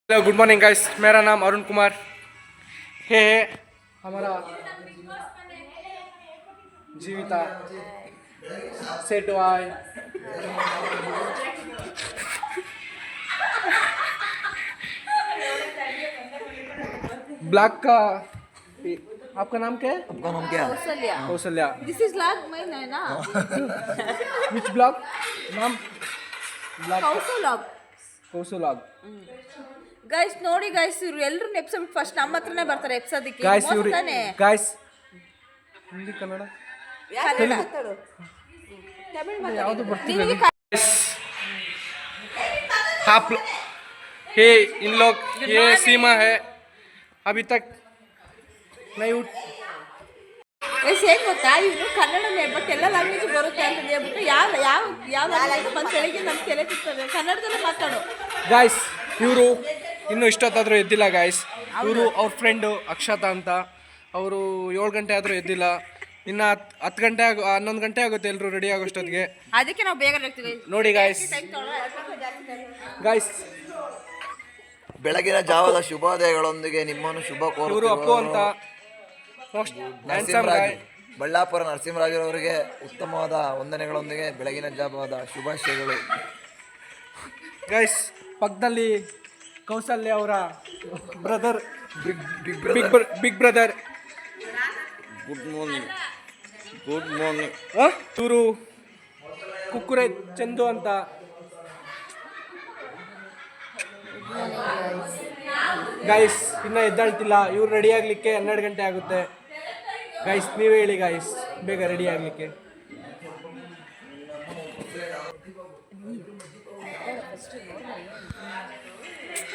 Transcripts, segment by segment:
Hello good morning guys, मेरा नाम अरुण कुमार है। हमारा जीविता सेटवाई ब्लैक का। आपका नाम क्या है? आपका नाम क्या है? कौशल्या। कौशल्या। दिस इज लाग मैं है ना विच ब्लॉग नाम? ಕೌಸಲ್ಯಾಗ್. कौशल्याग। ಗೈಸ್ ನೋಡಿ ಗೈಸ್, ಇವ್ರು ಎಲ್ಲರೂ ಎಪ್ಸೋಡ್ ಫಸ್ಟ್ ನಮ್ಮ ಹತ್ರನೇ ಬರ್ತಾರೆ ಎಪ್ಸೋದಕ್ಕೆ. गाइस ಮೋಸ ತಾನೆ? गाइस हिंदी कन्नड़ ಕನ್ನಡ ಮಾತಾಡು. ತಮಿಳ್ ಯಾವುದು ಮಾತಾಡು. ಬರ್ತಿಲ್ಲ ನಿನಗೆ आप ये इन लोग ये सीमा है अभी तक नहीं उठ। ಗೈಸ್ ಹೇಗೆ ಗೊತ್ತಾ, ಇವ್ರು ಕನ್ನಡನೇ ಬಟ್ ಎಲ್ಲ ಲ್ಯಾಂಗ್ವೇಜ್ ಬರುತ್ತೆ ಅಂತ ಹೇಳ್ಬಿಟ್ಟು ಯಾವ ಯಾವ ಯಾವ ಲ್ಯಾಂಗ್ವೇಜ್ ಬಂದು ಬೆಳಿಗ್ಗೆ ನಮ್ಮ ತಲೆ ತಿಂತಾರೆ. ಕನ್ನಡದಲ್ಲೇ ಮಾತಾಡು. ಗಾಯ್ಸ್ ಇವರು ಇನ್ನೂ ಇಷ್ಟೊತ್ತಾದರೂ ಎದ್ದಿಲ್ಲ ಗಾಯ್ಸ್. ಇವರು ಅವ್ರ ಫ್ರೆಂಡು ಅಕ್ಷತಾ ಅಂತ, ಅವರು 7 ಗಂಟೆ ಆದರೂ ಎದ್ದಿಲ್ಲ. ಇನ್ನು 10 ಗಂಟೆ 11 ಗಂಟೆ ಆಗುತ್ತೆ ಎಲ್ಲರೂ ರೆಡಿ ಆಗೋಷ್ಟೊತ್ತಿಗೆ. ಅದಕ್ಕೆ ನಾವು ಬೇಗ ಇರ್ತೀವಿ ನೋಡಿ ಗಾಯ್ಸ್. ಗಾಯ್ಸ್ ಬೆಳಗಿನ ಜಾವದ ಶುಭೋದಯಗಳೊಂದಿಗೆ ನಿಮ್ಮನ್ನು ಶುಭ ಇವರು ಅಪ್ಪು ಅಂತ ಮೋಸ್ಟ್ ಹ್ಯಾಂಡ್ಸಮ್ ಗಾಯ್. ಬಳ್ಳಾಪುರ ನರಸಿಂಹರಾಜರವರಿಗೆ ಉತ್ತಮವಾದ ವಂದನೆಗಳೊಂದಿಗೆ ಬೆಳಗಿನ ಜಾವದ ಶುಭಾಶಯಗಳು. ಗೈಸ್ ಪಕ್ಕದಲ್ಲಿ ಕೌಸಲ್ಯ ಅವರ brother, big brother. Good morning. Good morning. ಇವರು ಕುಕ್ಕುರೆ ಚಂದು ಅಂತ. ಗೈಸ್ ಇನ್ನೂ ಎದ್ದಾಳ್ತಿಲ್ಲ. ಇವ್ರು ರೆಡಿ ಆಗಲಿಕ್ಕೆ 12 ಗಂಟೆ ಆಗುತ್ತೆ. ಗೈಸ್ ನೀವೇ ಹೇಳಿ ಗೈಸ್, ಬೇಗ ರೆಡಿ ಆಗಲಿಕ್ಕೆ.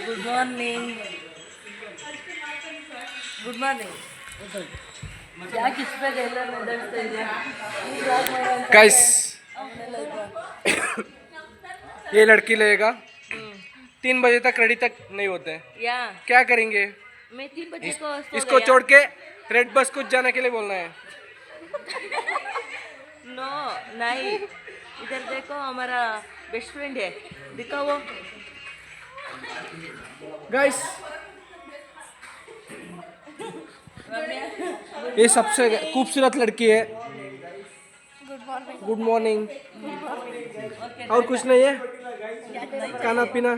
Good morning. Good morning. ಯಾಕೆ ಇಷ್ಟ ಬೇಗ ಎಲ್ಲರೂ ಎದ್ದೇಳ್ತಾ ಇದೆಯಾ? गाइस ये लड़की लगेगा 3 बजे तक रेडी तक नहीं होते हैं. या क्या करेंगे? मैं 3 बजे को इसको छोड़ के रेड बस कुछ जाने के लिए बोलना है. नो नहीं, इधर देखो हमारा बेस्ट फ्रेंड है, दिखाओ. गाइस ये सबसे खूबसूरत लड़की है. Good morning. और कुछ नहीं है? खाना पीना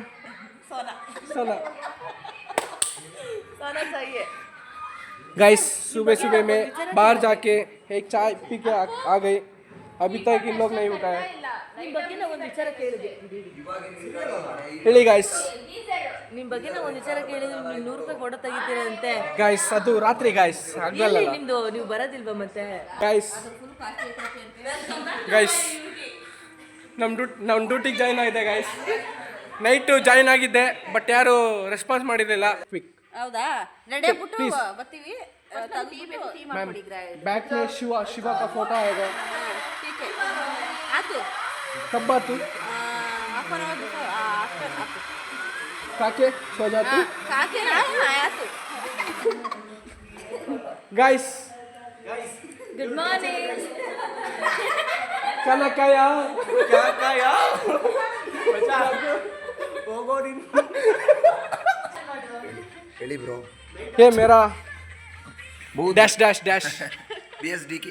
सोना सोना. सोना चाहिए. गाइस सुबह सुबह में बाहर जाके एक चाय पी के आ गए. अभी तक इन लोग नहीं उठा है. ನಿಮ್ಮ ಬಗ್ಗೆ ನಾ ಒಂದು ವಿಚಾರ ಕೇಳಿದೆ. ಹೇಳಿ ಗಾಯ್ಸ್. ನಿಮ್ಮ ಬಗ್ಗೆ ನಾ ಒಂದು ವಿಚಾರ ಕೇಳಿದ್ರೆ ನೀವು 100 ರೂಪಾಯಿ ಫೋಟೋ ತೆಗಿತೀರಂತೆ. ಗಾಯ್ಸ್ ಅದು ರಾತ್ರಿ ಗಾಯ್ಸ್ ಆಗಲ್ಲ. ನಿಮ್ದು ನೀವು ಬರೋದಿಲ್ವಾ ಮತ್ತೆ? ಗಾಯ್ಸ್ ಗಾಯ್ಸ್ ನಮ್ಮ ಡ್ಯೂಟಿಗೆ ಜಾಯ್ನ್ ಆಗಿದೆ ಗಾಯ್ಸ್. ನೈಟು ಜಾಯ್ನ್ ಆಗಿದ್ದೆ ಬಟ್ ಯಾರು ರೆಸ್ಪಾನ್ಸ್ ಮಾಡಿರಲಿಲ್ಲ. ಹೌದಾ? ನಡೆಬಿಟ್ಟು ಬರ್ತೀವಿ. मैम बैक में शिवा का फोटो आएगा. ठीक है. आतु कब बातू अपन आतु काके सो जातू काके ना आतु. Guys good morning. खाना खाया? क्या खाया? बचा होगो दिन. ಹೇಳಿ ಬ್ರೋ. ये मेरा डैश डैश डैश BSDK.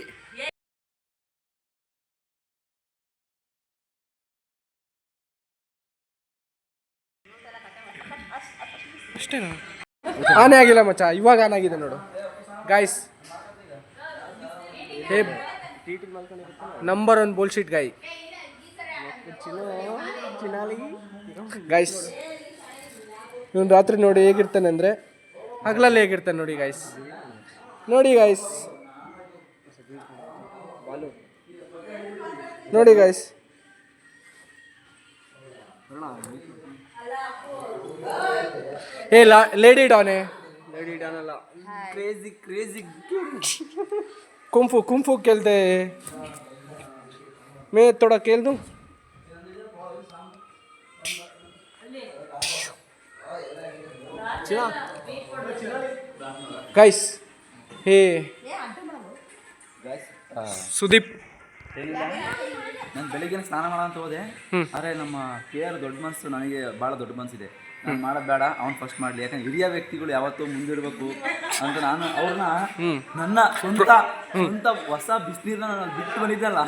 ಅಷ್ಟೇನಾ? ಆನೆ ಆಗಿಲ್ಲ ಮಚ್ಚ, ಇವಾಗ ಆನ್ ಆಗಿದೆ ನೋಡು ಗಾಯ್ಸ್. ಹೇ ನಂಬರ್ 1 ಬುಲ್ಶಿಟ್ ಗಾಯ್ ಗಾಯ್ಸ್. ಇವನು ರಾತ್ರಿ ನೋಡಿ ಹೇಗಿರ್ತಾನೆ ಅಂದರೆ ಹಗಲಲ್ಲಿ ಹೇಗಿರ್ತಾನೆ ನೋಡಿ ಗಾಯ್ಸ್. ನೋಡಿ ಗಾಯ್ಸ್, ನೋಡಿ ಗಾಯ್ಸ್. ಏ ಲೇಡಿ ಡಾನ್ है. लेडी डॉन अला क्रेजी कुंफू खेलते हैं. मैं थोड़ा खेल दूं? Guys hey Sudeep. ನಾನು ಬೆಳಿಗ್ಗೆ ಸ್ನಾನ ಮಾಡೋಣ ಅಂತ ಹೋದೆ, ಆದರೆ ನಮ್ಮ KR ದೊಡ್ಡ ಮನಸ್ಸು, ನನಗೆ ಭಾಳ ದೊಡ್ಡ ಮನಸ್ಸಿದೆ. ನಾನು ಮಾಡೋದು ಬೇಡ ಅವ್ನು ಫಸ್ಟ್ ಮಾಡಲಿ, ಯಾಕಂದ್ರೆ ಹಿರಿಯ ವ್ಯಕ್ತಿಗಳು ಯಾವತ್ತೂ ಮುಂದಿಡಬೇಕು ಅಂತ ನಾನು ಅವ್ರನ್ನ ನನ್ನ ಸ್ವಂತ ಹೊಸ ಬಿಸಿನೀರನ್ನ ನಾನು ಬಿಟ್ಟು ಬಂದಿದ್ದಲ್ಲ,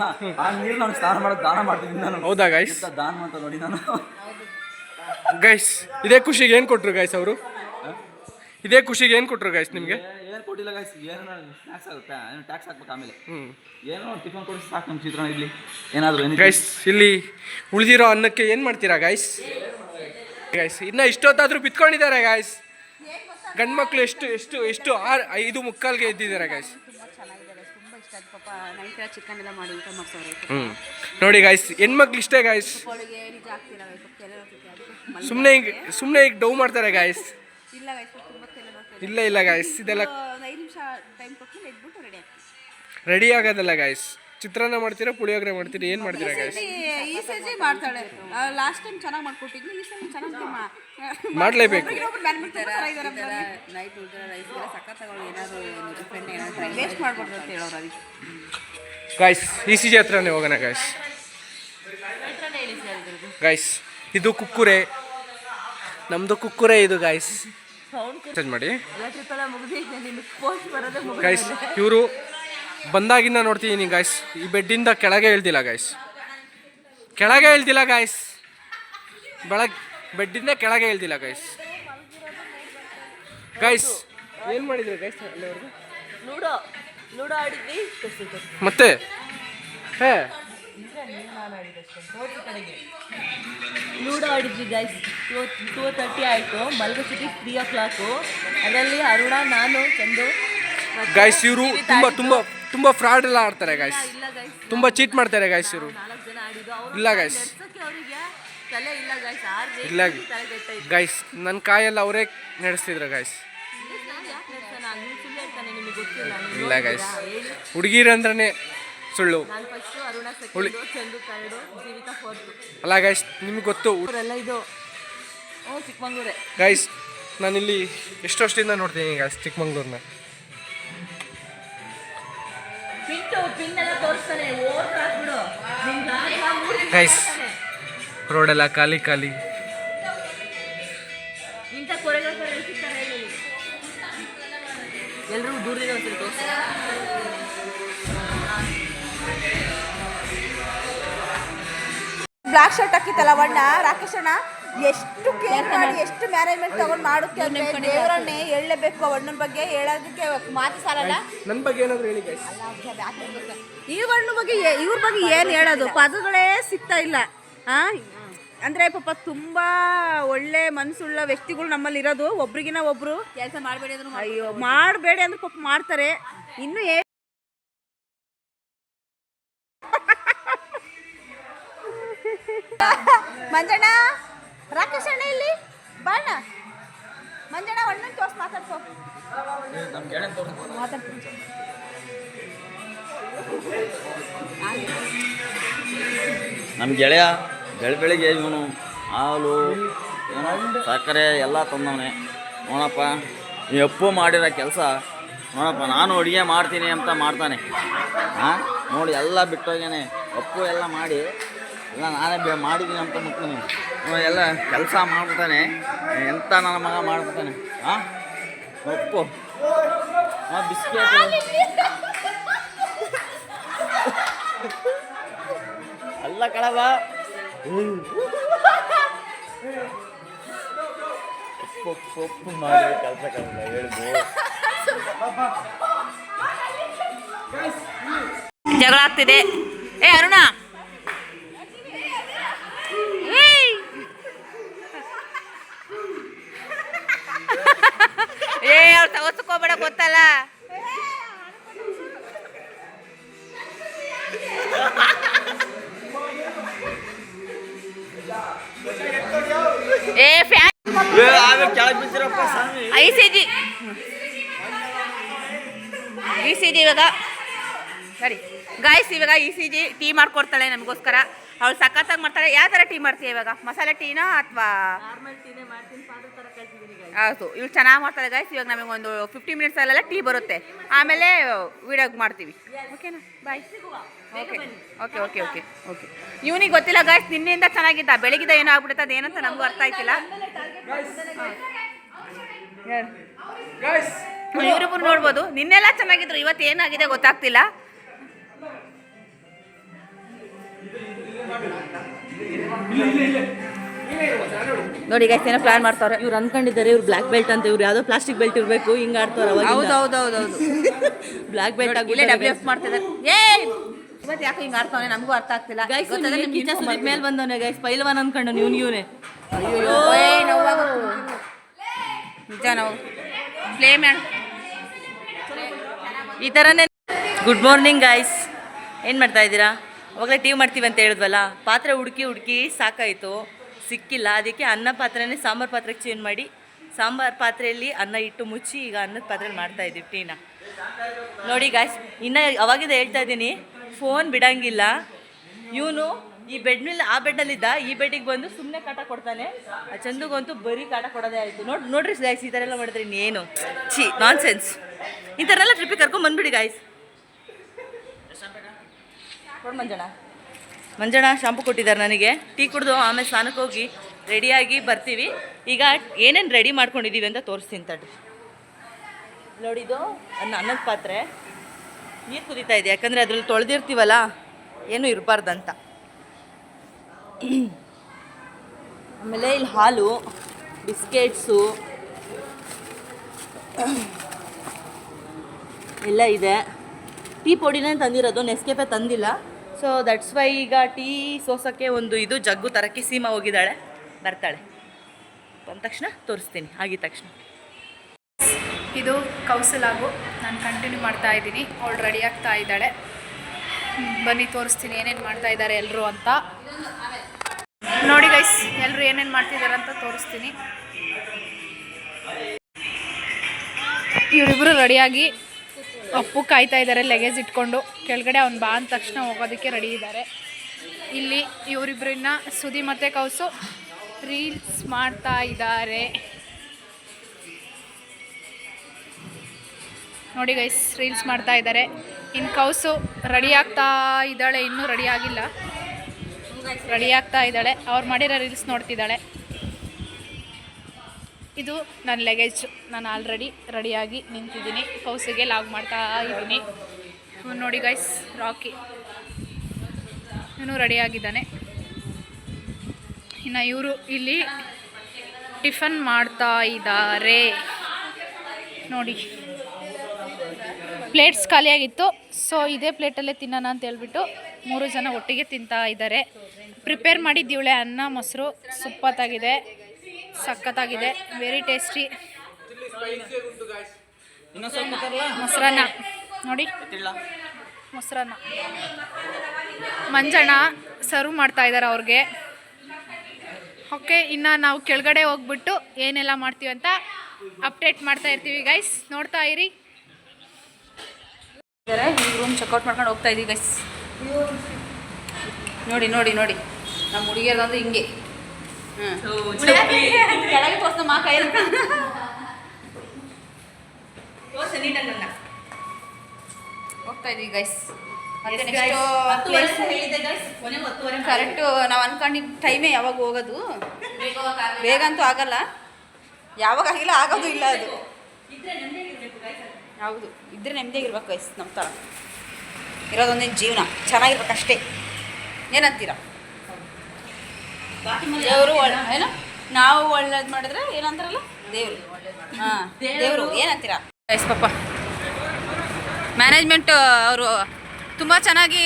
ಆ ನೀರು ನಾನು ಸ್ನಾನ ಮಾಡೋದು ದಾನ ಮಾಡ್ತಿದ್ದೀನಿ ನಾನು. ಹೌದಾ ಗೈಸ್? ಎಂತ ದಾನ ಅಂತ ನೋಡಿ ನಾನು. ಗೈಸ್ ಇದೇ ಖುಷಿಗೆ ಏನು ಕೊಟ್ಟರು ಗೈಸ್ ಅವರು? ಇದೇ ಖುಷಿಗೆ ಏನು ಕೊಟ್ಟರು ಗೈಸ್ ನಿಮಗೆ? ಏನು ಕೊಟ್ಟಿಲ್ಲ ಗೈಸ್, ಏನು ಸ್ನ್ಯಾಕ್ಸ್ ಆಗುತ್ತೆ, ಏನು ಟ್ಯಾಕ್ಸ್ ಹಾಕ್ಬೇಕು ಆಮೇಲೆ, ಏನೋ ಟಿಫನ್ ಕೊಡಿಸಿ ಸಾಕು ನಮ್ಮ ಚಿತ್ರಾನ್ನ ಇಡ್ಲಿ ಏನಾದರೂ. ಗೈಸ್ ಇಲ್ಲಿ ಉಳಿದಿರೋ ಅನ್ನಕ್ಕೆ ಏನು ಮಾಡ್ತೀರಾ ಗೈಸ್? ಗೈಸ್ ಇನ್ನು ಇಷ್ಟೊತ್ತಾದರೂ ಬಿತ್ಕೊಂಡಿದ್ದಾರೆ ಗೈಸ್. ಗಂಡು ಮಕ್ಕಳು ಎಷ್ಟು ಎಷ್ಟು ಎಷ್ಟು 5:45ಗೆ ಎದ್ದಿದ್ದಾರೆ ಗೈಸ್. ತುಂಬ ಇಷ್ಟ ಆಯ್ತು ಪಾಪ. ನೈಟ್ ಚಿಕನ್ ಎಲ್ಲ ಮಾಡಿ ಊಟ ಮಾಡ್ಸೋರು. ನೋಡಿ ಗೈಸ್, ಹೆಣ್ಮಕ್ಳು ಇಷ್ಟೇ ಗೈಸ್. ಅವಳಿಗೆ ನಿಜ ಆಗ್ತಿಲ್ಲ ಗೈಸ್, ಸುಮ್ಮನೆ ಈಗ ಡೌ ಮಾಡ್ತಾರೆ ಗೈಸ್. ಇಲ್ಲ ಗೈಸ್, ತುಂಬ ಇಲ್ಲ ಗೈಸ್, ಇದೆಲ್ಲ 5 ನಿಮಿಷ ಟೈಮ್ ಕೊಟ್ಟು ಎದ್ಬಿಟ್ಟು ರೆಡಿ ಆಗ್ತೀವಿ. Ready ಆಗೋದಲ್ಲ guys. ಚಿತ್ರಾನ್ನ ಮಾಡ್ತೀರಾ, ಪುಳಿಯೋಗರೆ ಮಾಡ್ತೀರಾ, ಏನು ಮಾಡ್ತೀರಾ ಗೈಸ್? ಈ ಸತಿ ಮಾಡ್ತಾಳೆ. ಲಾಸ್ಟ್ ಟೈಮ್ ಚೆನ್ನಾಗಿ ಮಾಡ್ಕೊಟ್ಟಿದ್ಲು, ಈ ಸಲ ಚೆನ್ನಾಗಿ ಮಾಡಲೇಬೇಕು. ನೈಟ್ ಊಟ ರೈಸ್ ಎಲ್ಲ ಸಕ್ಕ ತಗೊಳ್ಳಿ, ಏನಾದ್ರು ಡಿಫ್ರೆಂಟ್ ಏನಾದ್ರು ವೇಸ್ಟ್ ಮಾಡ್ಬಾರ್ದು ಅಂತ ಹೇಳೋರು ಅದಕ್ಕೆ. ಗೈಸ್ ECG ಹತ್ರನೇ ಹೋಗೋಣ ಗೈಸ್. ಗೈಸ್ ಇದು ಕುಕ್ಕುರೆ, ನಮ್ಮದು ಕುಕ್ಕುರೆ ಇದು ಗೈಸ್. ಚೇಂಜ್ ಮಾಡಿ ಗೈಸ್. ಇವರು ಬಂದಾಗಿಂದ ನೋಡ್ತಿದ್ದೀನಿ ಗೈಸ್, ಈ ಬೆಡ್ಡಿಂದ ಕೆಳಗೆ ಇಳ್ದಿಲ್ಲ ಗೈಸ್. ಬೆಡ್ಡಿಂದ ಕೆಳಗೆ ಇಳ್ದಿಲ್ಲ ಗೈಸ್. ಗೈಸ್ ಏನು ಮಾಡಿದ್ರು ಗೈಸ್ ಅಲ್ಲಿವರೆಗೂ? ಲೂಡೋ ಆಡಿದ್ವಿ ಮತ್ತೆ ಲೂಡೋ ಆಡಿದ್ವಿ ಗೈಸ್. 2:30 ಆಯಿತು, ಮಲಗೋಷ್ಟೊತ್ತಿಗೆ 3 o'clock. ಅದರಲ್ಲಿ ಅರುಣ, ನಾನು, ಚಂದು ಗೈಸ್ ಇವರು ತುಂಬ ಫ್ರಾಡ್ ಎಲ್ಲ ಆಡ್ತಾರೆ ಗೈಸ್, ತುಂಬ ಚೀಟ್ ಮಾಡ್ತಾರೆ ಗೈಸ್ ಇವರು. 4 ಜನ ಆಡಿದ್ದು. ಇಲ್ಲ ಗೈಸ್, ಅವರಿಗೆ ತಲೆ ಇಲ್ಲ ಗೈಸ್, ಇಲ್ಲ ಗೈಸ್, ನನ್ನ ಕಾಯೆಲ್ಲ ಅವರೇ ನಡೆಸ್ತಿದ್ರು ಗೈಸ್. ನಿಮಗೆ ಗೊತ್ತಿಲ್ಲ. ಇಲ್ಲ ಗೈಸ್, ಹುಡುಗಿರಂದ್ರೆ ಸುಳ್ಳು. ನಾನು first, Aruna second, Chandu third, Jeevitha fourth. ಅಲ್ಲ ಗೈಸ್, ನಿಮ್ಗೆ ಗೊತ್ತು ಅವರೆಲ್ಲ ಇದು ಚಿಕ್ಕಮಂಗ್ಳೂರೇ ಗೈಸ್. ನಾನಿಲ್ಲಿ ಎಷ್ಟು ವರ್ಷದಿಂದ ನೋಡ್ತೀನಿ ಗೈಸ್ ಚಿಕ್ಕಮಂಗ್ಳೂರ್ನ. ಪಿನ್ ಎಲ್ಲ ತೋರಿಸ್ತಾನೆ, ಓಟ್ ಹಾಕ್ಬಿಡು ಗೈಸ್. ರೋಡೆಲ್ಲ ಖಾಲಿ. ಇಂಥ ಕೊರಿಯೋಗ್ರಾಫರ್ ಎಲ್ಲಿ ಸಿಗ್ತಾರೆ ಹೇಳಿ? ಎಲ್ಲರೂ ದೂರದಿಂದ ಒಂದ್ಸರಿ ತೋರಿಸಿ. ಬ್ಲಾಕ್ ಶರ್ಟ್ ಹಾಕಿತ್ತಲ್ಲ ಅಣ್ಣ, ರಾಕೇಶ್ ಅಣ್ಣ, ಎಷ್ಟು ಕೇರ್ ಮಾಡಿ ಎಷ್ಟು ಮ್ಯಾನೇಜ್ಮೆಂಟ್ ತಗೊಂಡು ಮಾಡುತ್ತೆ ಅಂದ್ರೆ ದೇವರನ್ನೇ ಹೇಳಲೇಬೇಕು. ಅಣ್ಣನ ಬಗ್ಗೆ ಹೇಳೋದಕ್ಕೆ ಮಾತು ಸಾಲಲ್ಲ. ನನ್ನ ಬಗ್ಗೆ ಏನಾದರೂ ಹೇಳಿ ಗೈಸ್. ಈ ಅಣ್ಣ ಬಗ್ಗೆ ಇವ್ರ ಬಗ್ಗೆ ಏನು ಹೇಳೋದು, ಪದಗಳೇ ಸಿಗ್ತಾ ಇಲ್ಲ. ಅಂದರೆ ಪಾಪ ತುಂಬ ಒಳ್ಳೆ ಮನಸ್ಸುಳ್ಳ ವ್ಯಕ್ತಿಗಳು ನಮ್ಮಲ್ಲಿ ಇರೋದು. ಒಬ್ರಿಗಿನ ಒಬ್ರು ಕೆಲಸ ಮಾಡಬೇಡಿ ಅಂದ್ರೆ ಅಯ್ಯೋ ಮಾಡಬೇಡಿ ಅಂದ್ರೆ ಪಾಪ ಮಾಡ್ತಾರೆ. ಇನ್ನು ಮಂಜಣ್ಣ, ರಾಕೇಶ್ ಅಣ್ಣ ಇಲ್ಲಿ ಬಾಣ. ಮಂಜಣ್ಣ ಅಣ್ಣನ ತೋರ್ಸ್ ಮಾತಾಡ್ಸೋ. ನಮ್ಮ ಗೆಳೆಯ ಬೆಳಗ್ಗೆ ಇವನು ಹಾಲು ಸಕ್ಕರೆ ಎಲ್ಲ ತಂದವನೆ. ನೋಡಪ್ಪ, ಈ ಅಪ್ಪು ಮಾಡಿರೋ ಕೆಲಸ ನೋಡಪ್ಪ, ನಾನು ಅಡುಗೆ ಮಾಡ್ತೀನಿ ಅಂತ ಮಾಡ್ತಾನೆ. ನೋಡಿ ಎಲ್ಲ ಬಿಟ್ಟೋಗ್ಯಾನೆ. ಅಪ್ಪು ಎಲ್ಲ ಮಾಡಿ ಎಲ್ಲ ನಾನೇ ಮಾಡಿದ್ದೀನಿ ಅಂತ ಮುಗ್ತೀನಿ. ಎಲ್ಲ ಕೆಲಸ ಮಾಡ್ಬಿಡ್ತಾನೆ. ಎಂಥ ನನ್ನ ಮಗ ಮಾಡ್ಬಿಡ್ತಾನೆ. ಅಪ್ಪು ಬಿಸ್ಕೆಟ್ ಅಲ್ಲ ಕಳವ, ಒಪ್ಪು ಮಾಡಿ ಕೆಲಸ ಕಳಲ್ಲ ಹೇಳಿದ್ರು. ಜಗಳ ಆಗ್ತಿದೆ. ಅರುಣ, ಅವ್ರು ತಗೋಸ್ಕೋಬೇಡ ಗೊತ್ತಲ್ಲ. ಕೆಳಗೆ ಬಿದ್ದಿರಪ್ಪ ಸ್ವಾಮಿ. ECG ಇವಾಗ ಸರಿ ಗಾಯ್ಸ್, ಇವಾಗ ECG ಟೀ ಮಾಡ್ಕೊಡ್ತಾಳೆ ನಮಗೋಸ್ಕರ. ಅವಳು ಸಖತ್ತಾಗಿ ಮಾಡ್ತಾಳೆ. ಯಾವ ಥರ ಟೀ ಮಾಡ್ತೀಯ ಇವಾಗ? ಮಸಾಲೆ ಟೀನಾ ಅಥವಾ ಹೌದು, ಇವಳು ಚೆನ್ನಾಗಿ ಮಾಡ್ತಾಳೆ ಗಾಯ್ಸ್. ಇವಾಗ ನಮಗೊಂದು 50 ಮಿನಿಟ್ಸಲ್ಲೆಲ್ಲ ಟೀ ಬರುತ್ತೆ. ಆಮೇಲೆ ವಿಡಿಯೋಗೆ ಮಾಡ್ತೀವಿ. ಓಕೆನಾ? ಬಾಯ್. ಓಕೆ. ಇವನಿಗೆ ಗೊತ್ತಿಲ್ಲ ಗಾಯ್ಸ್, ನಿನ್ನೆಯಿಂದ ಚೆನ್ನಾಗಿದ್ದ, ಬೆಳಗಿದ್ದ ಏನೋ ಆಗ್ಬಿಡುತ್ತೆ, ಅದೇನಂತ ನಮಗೂ ಅರ್ಥ ಆಯ್ತಿಲ್ಲ. ಇವರಿಬ್ಬರು ನೋಡ್ಬೋದು. ನಿನ್ನೆಲ್ಲ ಚೆನ್ನಾಗಿದ್ರು, ಇವತ್ತು ಏನಾಗಿದೆ ಗೊತ್ತಾಗ್ತಿಲ್ಲ. ನೋಡಿ ಗೈಸ್ ಏನೋ ಪ್ಲಾನ್ ಮಾಡ್ತಾವ್ರೆ. ಇವ್ರು ಅನ್ಕೊಂಡಿದ್ದಾರೆ ಇವ್ರು ಬ್ಲಾಕ್ ಬೆಲ್ಟ್ ಅಂತ. ಇವ್ರು ಯಾವ್ದೋ ಪ್ಲಾಸ್ಟಿಕ್ ಬೆಲ್ಟ್ ಇರಬೇಕು ಹಿಂಗೆ ಆಡ್ತಾರ. ಹೌದೌದೌದು ಬ್ಲಾಕ್ ಬೆಲ್ಟ್ ಇಲ್ಲೇ WF ಮಾಡ್ತಿದ್ದಾರೆ. ಏ ಇವತ್ತು ಯಾಕೆ ಹಿಂಗೆ ಆಡ್ತಾವನೆ ನಮಗೂ ಅರ್ಥ ಆಗ್ತಿಲ್ಲ. ಮೇಲೆ ಬಂದವನೆ ಗೈಸ್ ಪೈಲ್ವಾನ್ ಅನ್ಕೊಂಡು ಇವನೇ ಅಯ್ಯೋ ನೋವಾಗುತ್ತೆ ನಿಜ. ನಾವು ಪ್ಲೇ ಮ್ಯಾನ್ ಈ ಥರನೇ. ಗುಡ್ ಮಾರ್ನಿಂಗ್ ಗೈಸ್, ಏನು ಮಾಡ್ತಾ ಇದ್ದೀರಾ? ಅವಾಗಲೇ ಟೀ ಮಾಡ್ತೀವಿ ಅಂತ ಹೇಳಿದ್ವಲ್ಲ, ಪಾತ್ರೆ ಹುಡುಕಿ ಸಾಕಾಯಿತು, ಸಿಕ್ಕಿಲ್ಲ. ಅದಕ್ಕೆ ಅನ್ನ ಪಾತ್ರೆನೇ ಸಾಂಬಾರು ಪಾತ್ರೆಗೆ ಚೇಂಜ್ ಮಾಡಿ ಸಾಂಬಾರು ಪಾತ್ರೆಯಲ್ಲಿ ಅನ್ನ ಇಟ್ಟು ಮುಚ್ಚಿ ಈಗ ಅನ್ನದ ಪಾತ್ರೆಯಲ್ಲಿ ಮಾಡ್ತಾ ಇದ್ದೀವಿ ಟೀನ. ನೋಡಿ ಗಾಯ್ಸ್, ಇನ್ನು ಅವಾಗಿಂದ ಹೇಳ್ತಾ ಇದ್ದೀನಿ, ಫೋನ್ ಬಿಡಂಗಿಲ್ಲ. ಇವನು ಈ ಬೆಡ್ ಮೇಲೆ ಆ ಬೆಡ್ಡಲ್ಲಿದ್ದ, ಈ ಬೆಡ್ಡಿಗೆ ಬಂದು ಸುಮ್ಮನೆ ಕಾಟ ಕೊಡ್ತಾನೆ. ಆ ಚಂದುಗಂತೂ ಬರೀ ಕಾಟ ಕೊಡೋದೇ ಆಯಿತು. ನೋಡ್ರಿ ಗಾಯ್ಸ್, ಈ ಥರ ಎಲ್ಲ ಮಾಡಿದ್ರೆ ಇನ್ನೇನು ನಾನ್ ಸೆನ್ಸ್. ಈ ಥರ ಎಲ್ಲ ಟ್ರಿಪ್ಪಿಗೆ ಕರ್ಕೊಂಡು ಬಂದ್ಬಿಡಿ ಗಾಯ್ಸ್. ಕೊಡು ಮಂಜಣ್ಣ ಶಾಂಪು ಕೊಟ್ಟಿದ್ದಾರೆ ನನಗೆ. ಟೀ ಕುಡಿದು ಆಮೇಲೆ ಸ್ನಾನಕ್ಕೆ ಹೋಗಿ ರೆಡಿಯಾಗಿ ಬರ್ತೀವಿ. ಈಗ ಏನೇನು ರೆಡಿ ಮಾಡ್ಕೊಂಡಿದ್ದೀವಿ ಅಂತ ತೋರಿಸ್ತೀನಿ ತಡ್ರಿ. ನೋಡಿದು ಅನ್ನದ ಪಾತ್ರೆ ನೀರು ಕುದೀತಾ ಇದೆ, ಯಾಕಂದರೆ ಅದರಲ್ಲಿ ತೊಳೆದಿರ್ತೀವಲ್ಲ ಏನೂ ಇರಬಾರ್ದಂತ. ಆಮೇಲೆ ಇಲ್ಲಿ ಹಾಲು, ಬಿಸ್ಕೆಟ್ಸು ಎಲ್ಲ ಇದೆ. ಟೀ ಪುಡಿನೇ ತಂದಿರೋದು, ನೆಸ್ಕೆಫೆ ತಂದಿಲ್ಲ. ಸೊ ದಟ್ಸ್ ವೈ ಈಗ ಟೀ ಸೋಸೋಕ್ಕೆ ಒಂದು ಇದು ಜಗ್ಗು ತರಕ್ಕೆ ಸೀಮಾ ಹೋಗಿದ್ದಾಳೆ, ಬರ್ತಾಳೆ. ಬಂದ ತಕ್ಷಣ ತೋರಿಸ್ತೀನಿ, ಆಗಿದ ತಕ್ಷಣ. ಇದು ಕೌಸಲಾಗು ನಾನು ಕಂಟಿನ್ಯೂ ಮಾಡ್ತಾ ಇದ್ದೀನಿ. ಅವಳು ರೆಡಿ ಆಗ್ತಾ ಇದ್ದಾಳೆ. ಬನ್ನಿ ತೋರಿಸ್ತೀನಿ ಏನೇನು ಮಾಡ್ತಾ ಇದ್ದಾರೆ ಎಲ್ಲರೂ ಅಂತ. ನೋಡಿ ಗೈಸ್, ಎಲ್ಲರೂ ಏನೇನು ಮಾಡ್ತಿದ್ದಾರೆ ಅಂತ ತೋರಿಸ್ತೀನಿ. ಇವರಿಬ್ಬರು ರೆಡಿಯಾಗಿ ಅಪ್ಪು ಕಾಯ್ತಾ ಇದ್ದಾರೆ ಲಗೇಜ್ ಇಟ್ಕೊಂಡು. ಕೆಳಗಡೆ ಅವ್ನು ಬಾ ಅಂದ ತಕ್ಷಣ ಹೋಗೋದಕ್ಕೆ ರೆಡಿ ಇದ್ದಾರೆ. ಇಲ್ಲಿ ಇವರಿಬ್ಬರನ್ನ ಸುದಿ ಮತ್ತು ಕೌಸು ರೀಲ್ಸ್ ಮಾಡ್ತಾ ಇದ್ದಾರೆ. ನೋಡಿ ಗೈಸ್, ರೀಲ್ಸ್ ಮಾಡ್ತಾ ಇದ್ದಾರೆ. ಇನ್ನು ಕೌಸು ರೆಡಿ ಆಗ್ತಾ ಇದ್ದಾಳೆ, ಇನ್ನೂ ರೆಡಿ ಆಗಿಲ್ಲ, ರೆಡಿ ಆಗ್ತಾ ಇದ್ದಾಳೆ. ಅವ್ರು ಮಾಡಿರೋ ರೀಲ್ಸ್ ನೋಡ್ತಿದ್ದಾಳೆ. ಇದು ನನ್ನ ಲಗೇಜ್. ನಾನು ಆಲ್ರೆಡಿ ರೆಡಿಯಾಗಿ ನಿಂತಿದ್ದೀನಿ, ಕೌಸಿಗೆ ಲಾಗ್ ಮಾಡ್ತಾ ಇದ್ದೀನಿ. ನೋಡಿ ಗೈಸ್, ರಾಕಿ ಇವನು ರೆಡಿಯಾಗಿದ್ದಾನೆ. ಇನ್ನು ಇವರು ಇಲ್ಲಿ ಟಿಫನ್ ಮಾಡ್ತಾ ಇದ್ದಾರೆ. ನೋಡಿ, ಪ್ಲೇಟ್ಸ್ ಖಾಲಿಯಾಗಿತ್ತು, ಸೊ ಇದೇ ಪ್ಲೇಟಲ್ಲೇ ತಿನ್ನೋಣ ಅಂತ ಹೇಳ್ಬಿಟ್ಟು 3 ಜನ ಒಟ್ಟಿಗೆ ತಿಂತಾ ಇದ್ದಾರೆ. ಪ್ರಿಪೇರ್ ಮಾಡಿದ್ದೀವಳೆ ಅನ್ನ ಮೊಸರು, ಸೂಪತ್ತಾಗಿದೆ, ಸಖತ್ತಾಗಿದೆ, ವೆರಿ ಟೇಸ್ಟಿ. ಮೊಸರನ್ನ ನೋಡಿ, ಮೊಸರನ್ನ ಮಂಜಣ್ಣ ಸರ್ವ್ ಮಾಡ್ತಾ ಇದ್ದಾರೆ ಅವ್ರಿಗೆ. ಓಕೆ, ಇನ್ನು ನಾವು ಕೆಳಗಡೆ ಹೋಗ್ಬಿಟ್ಟು ಏನೆಲ್ಲ ಮಾಡ್ತೀವಿ ಅಂತ ಅಪ್ಡೇಟ್ ಮಾಡ್ತಾ ಇರ್ತೀವಿ ಗೈಸ್, ನೋಡ್ತಾ ಇರಿ. ಈ ರೂಮ್ ಚೆಕ್ಔಟ್ ಮಾಡ್ಕೊಂಡು ಹೋಗ್ತಾ ಇದ್ದೀವಿ ಗೈಸ್. ನೋಡಿ ನೋಡಿ ನೋಡಿ, ನಮ್ಮ ಹುಡುಗಿಯರ್ದಂದ್ರೆ ಹಿಂಗೆ ಕೆಳಗೆ ತೋರ್ಸ ಮಾ ಕೈ ಹೋಗ್ತಾ ಇದೀವಿ ಗೈಸ್. ಮತ್ತೆ ನೆಕ್ಸ್ಟ್ ಕರೆಕ್ಟು ನಾವು ಅನ್ಕೊಂಡಿದ್ದ ಟೈಮೇ ಯಾವಾಗ ಹೋಗೋದು, ಬೇಗ ಅಂತೂ ಆಗಲ್ಲ, ಯಾವಾಗ ಆಗಿಲ್ಲ ಆಗೋದು ಇಲ್ಲ. ಅದು ಹೌದು, ಇದ್ರೆ ನೆಮ್ಮದಿಯಾಗಿರ್ಬೇಕು ಗೈಸ್. ನಮ್ಮ ಥರ ಇರೋದೊಂದೇನು ಜೀವನ, ಚೆನ್ನಾಗಿರ್ಬೇಕಷ್ಟೇ. ಏನಂತೀರಾ? ದೇವರು ಏನು ನಾವು ಒಳ್ಳೇದು ಮಾಡಿದ್ರೆ ಏನಂತಾರಲ್ಲ ದೇವರು. ಹಾಂ, ದೇವರು ಏನಂತೀರಾ ಗೈಸ್? ಪಾಪ ಮ್ಯಾನೇಜ್ಮೆಂಟ್ ಅವರು ತುಂಬ ಚೆನ್ನಾಗಿ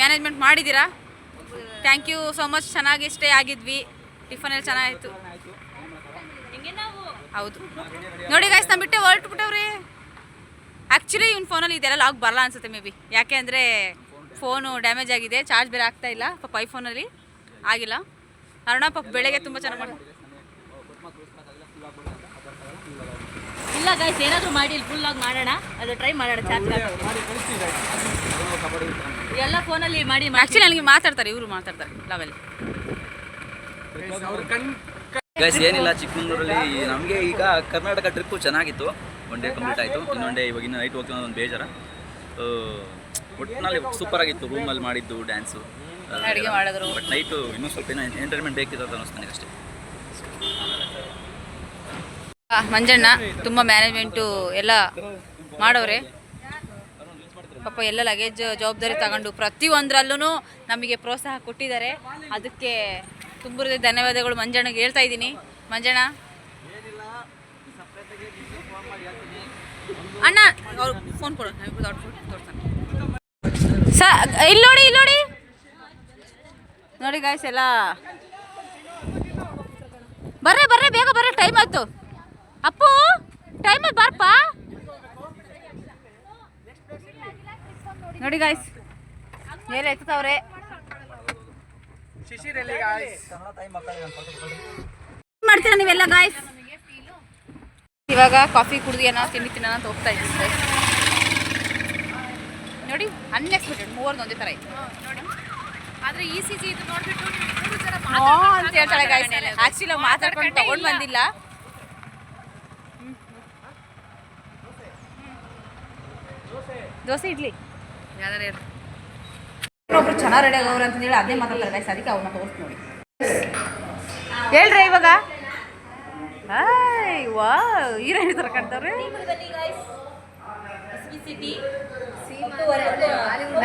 ಮ್ಯಾನೇಜ್ಮೆಂಟ್ ಮಾಡಿದ್ದೀರಾ. Thank you so much. ಚೆನ್ನಾಗಿ ಸ್ಟೇ ಆಗಿದ್ವಿ, ಟಿಫನ್ ಎಲ್ಲ ಚೆನ್ನಾಗಿತ್ತು. ಹೌದು ನೋಡಿ ಗೈಸ್, ನಾವು ಬಿಟ್ಟೆ ಹೊರಟುಬಿಟ್ಟವ್ರಿ. ಆ್ಯಕ್ಚುಲಿ ಇವ್ನ ಫೋನಲ್ಲಿ ಇದೆಲ್ಲ ಲಾಗ್ ಬರಲ್ಲ ಅನ್ಸುತ್ತೆ ಮೇ ಬಿ, ಯಾಕೆ ಅಂದರೆ ಫೋನು ಡ್ಯಾಮೇಜ್ ಆಗಿದೆ, ಚಾರ್ಜ್ ಬೇರೆ ಆಗ್ತಾ ಇಲ್ಲ. ಪಾಪ ಐಫೋನಲ್ಲಿ ಆಗಿಲ್ಲ. ಅರುಣ ಪಾಪ ಬೆಳಗ್ಗೆ ತುಂಬ ಚೆನ್ನಾಗಿ ಮಾಡಿ. ಇಲ್ಲ ಗೈಸ್, ಏನಾದರೂ ಮಾಡಿ ಇಲ್ಲಿ ಫುಲ್ ಆಗಿ ಮಾಡೋಣ, ಅದು ಟ್ರೈ ಮಾಡೋಣ. ಚಾರ್ಜ್ ಎಲ್ಲ ಫೋನಲ್ಲಿ ಮಾಡಿ. ಆ್ಯಕ್ಚುಲಿ ನನಗೆ ಮಾತಾಡ್ತಾರೆ, ಇವರು ಮಾತಾಡ್ತಾರೆ ಲೆವೆಲ್. ಗೈಸ್ ಏನಿಲ್ಲ, ಚಿಕ್ಕಮಂಗ್ಳೂರಲ್ಲಿ ನಮಗೆ ಈಗ ಕರ್ನಾಟಕ ಟ್ರಿಪ್ಪು ಚೆನ್ನಾಗಿತ್ತು. 1 ಡೇ ಕಂಪ್ಲೀಟ್ ಆಯಿತು. ಇನ್ನೊಂದು ಡೇ ಇವಾಗ ನೈಟ್ ಹೋಗ್ತೀವಿ ಅನ್ನೋದು ಒಂದು ಬೇಜಾರ. ಒಟ್ಟಿನಲ್ಲಿ ಸೂಪರಾಗಿತ್ತು, ರೂಮಲ್ಲಿ ಮಾಡಿದ್ದು ಡ್ಯಾನ್ಸು, ಅಡುಗೆ ಮಾಡಿದ್ರು. ಬಟ್ ನೈಟು ಇನ್ನೂ ಸ್ವಲ್ಪ ಏನೋ ಎಂಟರ್ಟೈನ್ಮೆಂಟ್ ಬೇಕಿತ್ತು ಅಂತ ಅನ್ನಿಸ್ತಾನೆ ಅಷ್ಟೇ. ಮಂಜಣ್ಣ ತುಂಬ ಮ್ಯಾನೇಜ್ಮೆಂಟು ಎಲ್ಲ ಮಾಡವ್ರೆ ಪಾಪ ಎಲ್ಲ ಲಗೇಜ್ ಜವಾಬ್ದಾರಿ ತಗೊಂಡು ಪ್ರತಿಯೊಂದರಲ್ಲೂ ನಮಗೆ ಪ್ರೋತ್ಸಾಹ ಕೊಟ್ಟಿದ್ದಾರೆ. ಅದಕ್ಕೆ ತುಂಬ ಧನ್ಯವಾದಗಳು ಮಂಜಣ್ಣಗೆ ಹೇಳ್ತಾ ಇದ್ದೀನಿ. ಮಂಜಣ್ಣ ಅಣ್ಣ ಅವ್ರು ಫೋನ್ ಕೊಡು, ತೋರ್ತಾನೆ. ಇಲ್ಲಿ ನೋಡಿ ನೋಡಿ ಗಾಯ್ಸ್ ಎಲ್ಲ ಬರ್ರೆ ಬೇಗ ಬರ್ರೆ, ಟೈಮ್ ಆಯ್ತು. ಅಪ್ಪು ಟೈಮ್ ಆಯ್ತು ಬಾರಪ್ಪ. ನೋಡಿ ಗಾಯ್ಸ್ ಮೇಲೆ ಎತ್ತವ್ರೆ. ಮಾಡ್ತೀರಾ ನೀವೆಲ್ಲ ಗಾಯ್ಸ್? ಇವಾಗ ಕಾಫಿ ಕುಡ್ದು ತಿನ್ನೋಣ ಅಂತ ಹೋಗ್ತಾ ಇದ್ದೀವಿ guys. ನೋಡಿ ಅನ್ಎಕ್ಸ್ಪೆಕ್ಟೆಡ್ ಮೂವರ್ದು ಒಂದೇ ಥರ ಇತ್ತು. ಆದ್ರೆ ಈ ಸಿ ಜಿ ಇದು ನೋಡ್ಬಿಟ್ಟು ಅಂತ ಹೇಳ್ತಾಳೆ ಗಾಯ್ಸ್. ಆಕ್ಚುಲಿ ಮಾತಾಡ್ಕೊಂಡು ತಗೊಂಡು ಬಂದಿಲ್ಲ. ದೋಸೆ ಇಡ್ಲಿ ಯಾವ್ದಾರು ಒಬ್ರು ಚೆನ್ನಾಗಿ ರೆಡಿ ಆಗೋರು ಅಂತಂದೇಳಿ ಅದೇ ಮಾತಾಡ್ತಾರೆ ಗಾಯ್ಸ್. ಅದಕ್ಕೆ ಅವ್ರನ್ನ ತೋರಿಸ್ತು ನೋಡಿ. ಹೇಳ್ರಿ ಇವಾಗ ವಾ ಹೀರೋಯಿನ್ ಥರ ಕಾಣ್ತಾವ್ರೆ.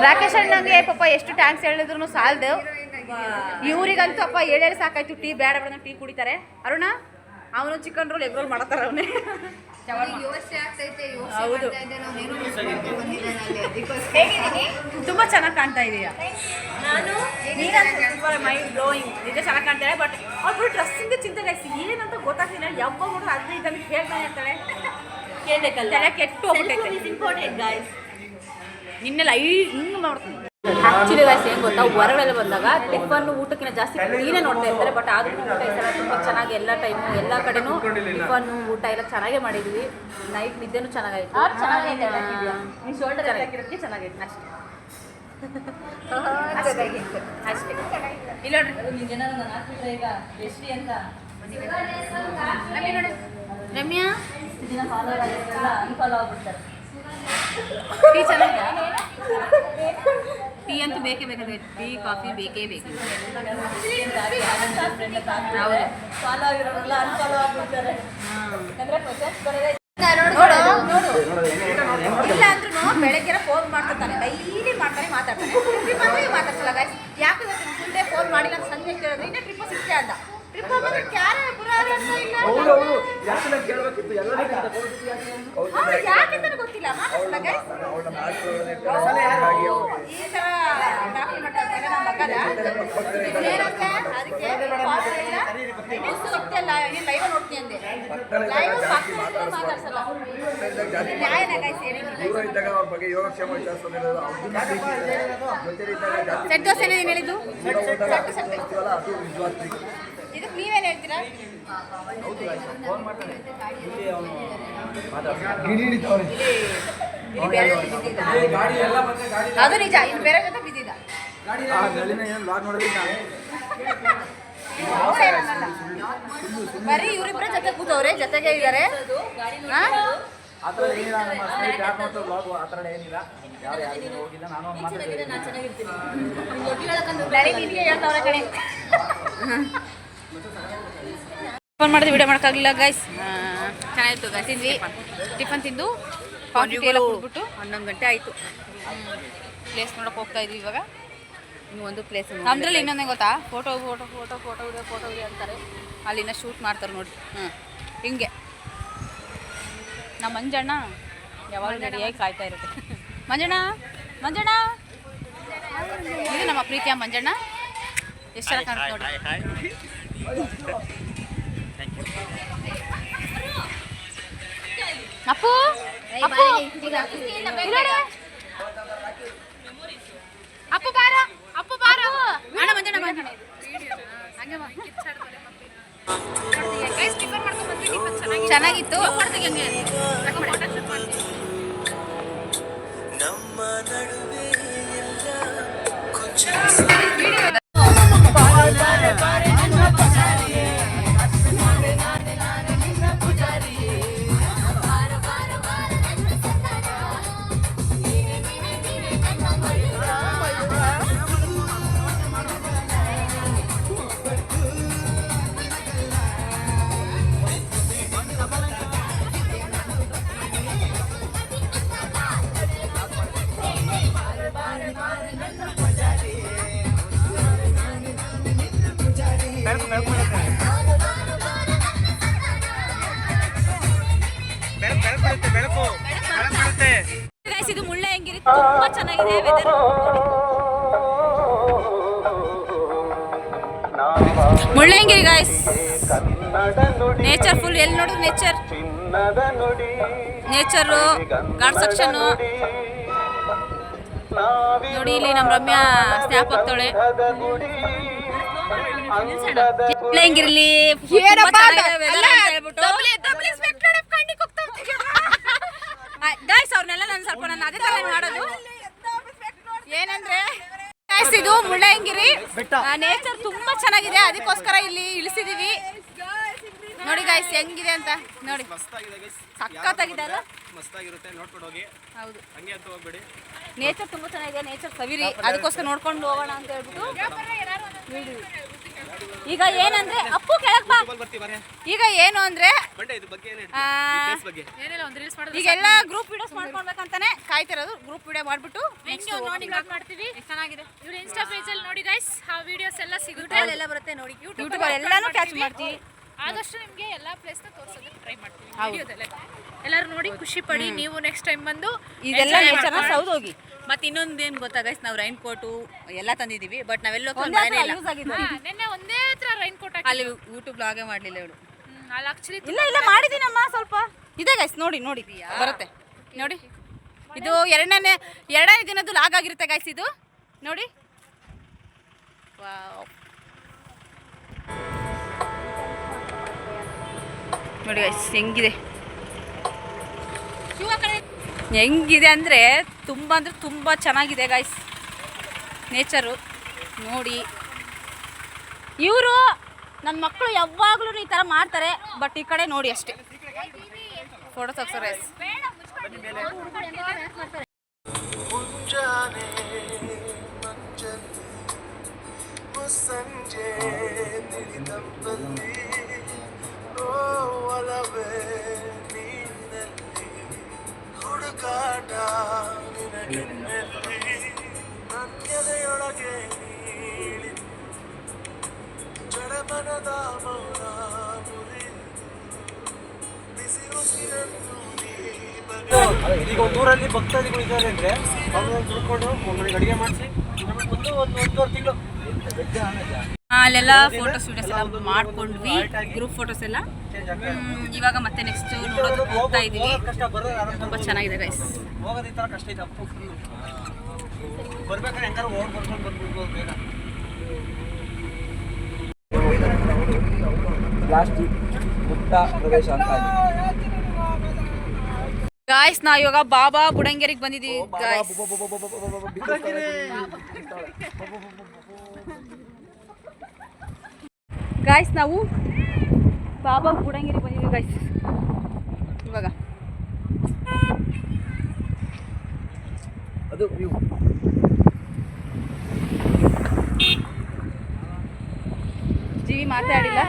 ರಾಕೇಶ್ ಅಣ್ಣಂಗೆ ಪಾಪ ಎಷ್ಟು ಟ್ಯಾಂಕ್ಸ್ ಹೇಳಿದ್ರು ಸಾಲದು. ಇವ್ರಿಗಂತೂ ಅಪ್ಪ ಹೇಳಿ ಸಾಕಾಯ್ತು. ಟೀ ಬೇಡ ಬೇಡ ಟೀ ಕುಡಿತಾರೆ. ಅರುಣ ಅವನು ಚಿಕನ್ ರೋಲ್ ಎಗ್ ರೋಲ್ ಮಾಡತ್ತಾರ ಅವನೇ. ಹೌದು ತುಂಬಾ ಚೆನ್ನಾಗಿ ಕಾಣ್ತಾ ಇದೀಯ. ಮೈಂಡ್ ಬ್ಲೋಯಿಂಗ್ ನಿಜ ಚೆನ್ನಾಗಿ ಕಾಣ್ತಾಳೆ. ಬಟ್ ಅವ್ರು ಡ್ರೆಸ್ಸಿಂಗ್ ಚಿಂತೆ ಗಾಯ್ಸ್ ಏನಂತ ಗೊತ್ತಾಗ್ತಿಲ್ಲ. ಯಾವಾಗ ನೋಡ್ರು ಅದ್ರ ಇದನ್ನು ಕೇಳ್ತಾನೆ ಇರ್ತಾಳೆ. ಕೇಳಬೇಕಲ್ಲ ತಲೆ ಕೆಟ್ಟು ಹೋಗ್ಬಿಟ್ಟೈತೆ. ನಿನ್ನೆಲ್ಲ ಹಿಂಗೆ ಮಾಡ್ತೀನಿ. ಆ್ಯಕ್ಚುಲಿ ಗಾಯ್ಸ್ ಏನು ಗೊತ್ತಾ, ಹೊರಗಡೆ ಬಂದಾಗ ಟಿಫನ್ ಊಟಕ್ಕಿಂತ ಜಾಸ್ತಿ ಕ್ಲೀನೇ ನೋಡ್ತಾ ಇರ್ತಾರೆ. ಬಟ್ ಆದ್ರೂ ಊಟ ಈ ಸಲ ತುಂಬ ಚೆನ್ನಾಗಿ ಎಲ್ಲ ಟೈಮು ಎಲ್ಲ ಕಡೆನೂ ಟಿಫನ್ನು ಊಟ ಎಲ್ಲ ಚೆನ್ನಾಗೇ ಮಾಡಿದ್ವಿ. ನೈಟ್ ನಿದ್ದೆನೂ ಚೆನ್ನಾಗಾಯ್ತು. ಶೋಲ್ಡರ್ ಹಾಕಿರೋದಕ್ಕೆ ಚೆನ್ನಾಗೈತೆ ಅಷ್ಟೇ. ಅಷ್ಟೇ ಇಲ್ಲ ನೋಡ್ರಿ ಜನ ಹಾಕ್ಬಿಟ್ರೆ ಈಗ ಯಶ್ವಿ ಅಂತ ರಮ್ಯಾ ದಿನ ಫಾಲೋ ಆಗಿರೋಲ್ಲ ಅನ್ಫಾಲೋ ಆಗ್ಬಿಡ್ತಾರೆ. ಟೀ ಚೆನ್ನಾಗಿದೆ. ಟೀ ಅಂತೂ ಬೇಕೇ ಬೇಕಾದ್ರೆ ಟೀ ಕಾಫಿ ಬೇಕೇ ಬೇಕು. ಫಾಲೋ ಆಗಿರೋಲ್ಲ ಅನ್ಫಾಲೋ ಆಗ್ಬಿಡ್ತಾರೆ. ಇಲ್ಲ ಅಂದ್ರೂ ಬೆಳಗ್ಗೆ ಫೋನ್ ಮಾಡ್ತಿರ್ತಾನೆ, ಡೈಲಿ ಮಾಡ್ತಾನೆ, ಮಾತಾಡ್ತಾನೆ. ಮಾತಾಡ್ಸಲ್ಲ ಗಾಯ್ಸ್. ಯಾಕೆ ಮುಂದೆ ಫೋನ್ ಮಾಡಿಲ್ಲ ಅಂತ ಸಂಜೆ ಕೇಳಿದ್ರೆ ಇನ್ನೇ ಟ್ರಿಪ್ ಸಿಗ್ತೇ ಅಂತ. ಟ್ರಿಪ್ ಯಾಕೆಂತ ಗೊತ್ತಿಲ್ಲ. ಮಾತಾಡ್ಸಲ್ಲ ಗೈಸ್. ಈ ಥರ ಡಾಕ್ಯುಮೆಂಟ್ ಅದಕ್ಕೆ ಸಿಗ್ತಿಲ್ಲ. ನೀನು ಲೈವ್ ನೋಡ್ತೀನಿ ಅಂದೆ. ಲೈವ್ ಮಾತಾಡ್ಸಲ್ಲ. ನ್ಯಾಯನ ಗೈಸ್ ಸೆಟ್ ದೋಸೆ ಏನು ಹೇಳಿದ್ದು? ಇದಕ್ಕೆ ನೀವೇನು ಹೇಳ್ತೀರಾ? ಅದು ನಿಜ. ಇನ್ನು ಬೇರೆ ಜೊತೆ ಬಿದ್ದಿದ್ದ ಬರೀ ಇವರಿಬ್ಬರ ಜೊತೆ ಕೂತವ್ರೆ, ಜೊತೆಗೆ ಇದ್ದಾರೆ. ಫೋನ್ ಮಾಡಿದ್ರೆ ವಿಡಿಯೋ ಮಾಡೋಕ್ಕಾಗಲಿಲ್ಲ ಗೈಸ್. ಚೆನ್ನಾಗಿತ್ತು ಗೈಸ್. ತಿಂದ್ವಿ, ಟಿಫನ್ ತಿಂದು ಕಾಫಿ ಎಲ್ಲ ಕುಡ್ಬಿಟ್ಟು 11 ಗಂಟೆ ಆಯಿತು. ಪ್ಲೇಸ್ ನೋಡೋಕೆ ಹೋಗ್ತಾ ಇದ್ವಿ ಇವಾಗ. ಇನ್ನು ಒಂದು ಪ್ಲೇಸ್ ನಮ್ಮದ್ರಲ್ಲಿ ಇನ್ನೊಂದೇ ಗೊತ್ತಾ, ಫೋಟೋ ವಿಡಿಯೋ ಅಂತಾರೆ. ಅಲ್ಲಿನ ಶೂಟ್ ಮಾಡ್ತಾರೆ ನೋಡಿ. ಹಿಂಗೆ ನಮ್ಮ ಮಂಜಣ್ಣ ಯಾವಾಗ ರೆಡಿಯಾಗಿ ಕಾಯ್ತಾ ಇರುತ್ತೆ. ಮಂಜಣ್ಣ ಇದು ನಮ್ಮ ಪ್ರೀತಿಯ ಮಂಜಣ್ಣ. ಎಷ್ಟು ಚೆನ್ನಾಗಿ ಕಾಣುತ್ತೆ ನೋಡಿ. ಅಪ್ಪು ಬಾರ ಅಣ್ಣ ಮಂಜಣ್ಣ ಚೆನ್ನಾಗಿತ್ತು. ಗೈಸ್ ಇದು ಮುಳ್ಳಯ್ಯನಗಿರಿ ತುಂಬಾ ಚೆನ್ನಾಗಿದೆ weather. Mullayanagiri guys nature full, ಎಲ್ಲಿ ನೋಡಿದ್ರು ನೇಚರು ಗಾರ್ಡ್ ಸೆಕ್ಷನ್ ನೋಡಿ. ಇಲ್ಲಿ ನಮ್ಮ ರಮ್ಯಾ ಸ್ನ್ಯಾಪ್ ಹಾಕ್ತಾಳೆ. ಮುಳ್ಳಯ್ಯನಗಿರಿಲಿ ಗೈಸ್ ಅವ್ರನ್ನೆಲ್ಲ ನಾನು ಸ್ವಲ್ಪ ನಾನು ಅದೇ ತರ ಮಾಡೋದು ಏನಂದ್ರೆ ಗೈಸ್ ಇದು ಮುಳ್ಳಯ್ಯನಗಿರಿ ನೇಚರ್ ತುಂಬಾ ಚೆನ್ನಾಗಿದೆ, ಅದಕ್ಕೋಸ್ಕರ ಇಲ್ಲಿ ಇಳಿಸಿದೀವಿ. ನೋಡಿ ಗೈಸ್ ಹೆಂಗಿದೆ ಅಂತ ನೋಡಿ, ಸಖತ್ತಾಗಿದೆ ಅಲ್ಲ, ಮಸ್ತಾಗಿರುತ್ತೆ, ನೋಡ್ಕೊಂಡು ಹೋಗಿ. ಹೌದು ಹಂಗೆ ಅಂತ ಹೋಗ್ಬೇಡಿ. ನೇಚರ್ ತುಂಬಾ ಚೆನ್ನಾಗಿದೆ, ನೇಚರ್ ಸವಿರಿ, ಅದಕ್ಕೋಸ್ಕರ ನೋಡ್ಕೊಂಡು ಹೋಗೋಣ ಅಂತ ಹೇಳ್ಬಿಟ್ಟು. ಈಗ ಏನಂದ್ರೆ ಅಪ್ಪು ಕೆಳಗ್ ಬಾ. ಈಗ ಏನು ಅಂದ್ರೆ ಈಗೆಲ್ಲ ಗ್ರೂಪ್ ವಿಡಿಯೋಸ್ ಮಾಡ್ಕೊಳ್ಬೇಕಂತಾನೆ ಕಾಯ್ತಿರೋದು. ಗ್ರೂಪ್ ವಿಡಿಯೋ ಮಾಡ್ಬಿಟ್ಟು ಮಾಡ್ತೀವಿ. ಚೆನ್ನಾಗಿದೆ. ಇವ್ರ ಇನ್ಸ್ಟಾ ಪೇಜ್ ಅಲ್ಲಿ ನೋಡಿ ಗೈಸ್, ಆ ವಿಡಿಯೋಸ್ ಎಲ್ಲ ಸಿಗುತ್ತೆ, ಎಲ್ಲ ಬರುತ್ತೆ ನೋಡಿ. ಯೂಟ್ಯೂಬ್ ಎಲ್ಲಾನು ಕ್ಯಾಚ್ ಮಾಡ್ತೀವಿ. ಆದಷ್ಟು ನಿಮಗೆ ಎಲ್ಲ ಪ್ಲೇಸ್ ನ ತೋರಿಸೋದಕ್ಕೆ ಟ್ರೈ ಮಾಡ್ತೀವಿ ವಿಡಿಯೋದಲ್ಲೇ. ಎಲ್ಲರೂ ನೋಡಿ ಖುಷಿ ಪಡಿ. ನೀವು ನೆಕ್ಸ್ಟ್ ಟೈಮ್ ಬಂದು ಇದೆಲ್ಲ ನೇಚರ್ನ ಸೌದೋಗಿ. ಮತ್ತೆ ಇನ್ನೊಂದೇನು ಗೊತ್ತಾ ಗೈಸ್, ನಾವು ರೈನ್ ಕೋಟು ಎಲ್ಲ ತಂದಿದ್ದೀವಿ, ಬಟ್ ನಾವೆಲ್ಲ ನಿನ್ನೆ ಒಂದೇ ಹತ್ರ ರೈನ್ ಕೋಟ್ ಅಲ್ಲಿ ಯೂಟ್ಯೂಬ್ ಲಾಗೇ ಮಾಡಲಿಲ್ಲ ಇವಳು. ಅಲ್ಲಿ ಆಕ್ಚುಲಿ ಇಲ್ಲ ಮಾಡಿದ್ದೀನಮ್ಮ, ಸ್ವಲ್ಪ ಇದೆ ಗೈಸ್ ನೋಡಿ ಬರುತ್ತೆ ನೋಡಿ. ಇದು ಎರಡನೇ ದಿನದ್ದು ಲಾಗ್ ಆಗಿರುತ್ತೆ ಗೈಸ್, ಇದು ನೋಡಿ. ನೋಡಿ ಗೈಸ್ ಹೆಂಗಿದೆ ಅಂದರೆ ತುಂಬ ಚೆನ್ನಾಗಿದೆ ಗೈಸ್ ನೇಚರು ನೋಡಿ. ಇವರು ನನ್ನ ಮಕ್ಕಳು ಯಾವಾಗಲೂ ಈ ಥರ ಮಾಡ್ತಾರೆ, ಬಟ್ ಈ ಕಡೆ ನೋಡಿ ಅಷ್ಟೇ ಫೋಟೋ ತೆಗ್ಸೋರು ಗೈಸ್. ಈಗ ಒಂದೂರಲ್ಲಿ ಭಕ್ತಾದಿಗಳು ಇದ್ದಾರೆ ಅಂದ್ರೆ ಅವ್ರನ್ನ ತಿಳ್ಕೊಂಡು ಒಮ್ಮೆ ಅಡಿಗೆ ಮಾಡಿಸಿ ಒಂದೂವರೆ ತಿಂಗಳು ಅಲ್ಲೆಲ್ಲ ಫೋಟೋಸ್ ವಿಡಿಯೋಸ್ ಎಲ್ಲ ಮಾಡ್ಕೊಂಡ್ವಿ, ಗ್ರೂಪ್ ಫೋಟೋಸ್ ಎಲ್ಲ. ಇವಾಗ ಮತ್ತೆ ನೆಕ್ಸ್ಟ್ ನೋಡೋದು ಹೋಗ್ತಾ ಇದೀವಿ. ತುಂಬ ಚೆನ್ನಾಗಿದೆ ಗೈಸ್. ಹೋಗೋದು ಈ ಥರ ಕಷ್ಟ ಇದೆ, ಬರ್ಬೇಕಾದ್ರೆ ಹೆಂಗಾರು ಬರ್ಕೊಂಡು ಬಂದ್ಬಿಡ್ಬೋದು ಬೇಗ. ಪ್ಲಾಸ್ಟಿಕ್ ಮುಕ್ತ ಪ್ರದೇಶ ಅಂತ ಗಾಯ್ಸ್ ನಾವು ಇವಾಗ ಬಾಬಾ ಬುಡಂಗೇರಿಗೆ ಬಂದಿದ್ದೀವಿ ಗಾಯ್ಸ್ ನಾವು ಬಾಬಾ ಬುಡಂಗೇರಿಗೆ ಬಂದಿದ್ದೀವಿ ಗಾಯ್ಸ್. ಇವಾಗ ಅದು ಜೀವಿ ಮಾತಾಡಿಲ್ಲ.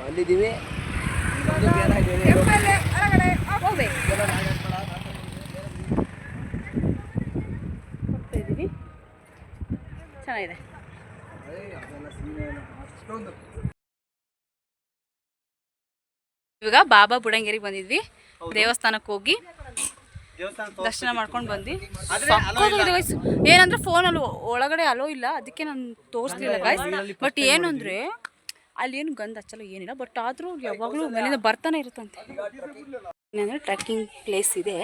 ಅಲ್ಲಿದ್ದೀವಿ. ಚೆನ್ನಾಗಿದೆ. ಇವಾಗ ಬಾಬಾ ಬುಡಂಗೇರಿಗೆ ಬಂದಿದ್ವಿ, ದೇವಸ್ಥಾನಕ್ಕೆ ಹೋಗಿ ದರ್ಶನ ಮಾಡ್ಕೊಂಡು ಬಂದ್ವಿ. ಏನಂದ್ರೆ ಫೋನಲ್ಲಿ ಒಳಗಡೆ ಅಲೋ ಇಲ್ಲ, ಅದಕ್ಕೆ ನಾನು ತೋರಿಸ್ಲಿಲ್ಲ ಗಾಯ್ಸ್. ಬಟ್ ಏನು ಅಂದರೆ ಅಲ್ಲಿ ಏನು ಗಂಧ ಹಚ್ಚಲ್ಲ ಏನಿಲ್ಲ, ಬಟ್ ಆದರೂ ಯಾವಾಗಲೂ ಮೇಲಿಂದ ಬರ್ತಾನೆ ಇರುತ್ತಂತೆ. ಏನಂದರೆ ಟ್ರೆಕ್ಕಿಂಗ್ ಪ್ಲೇಸ್ ಇದೆ,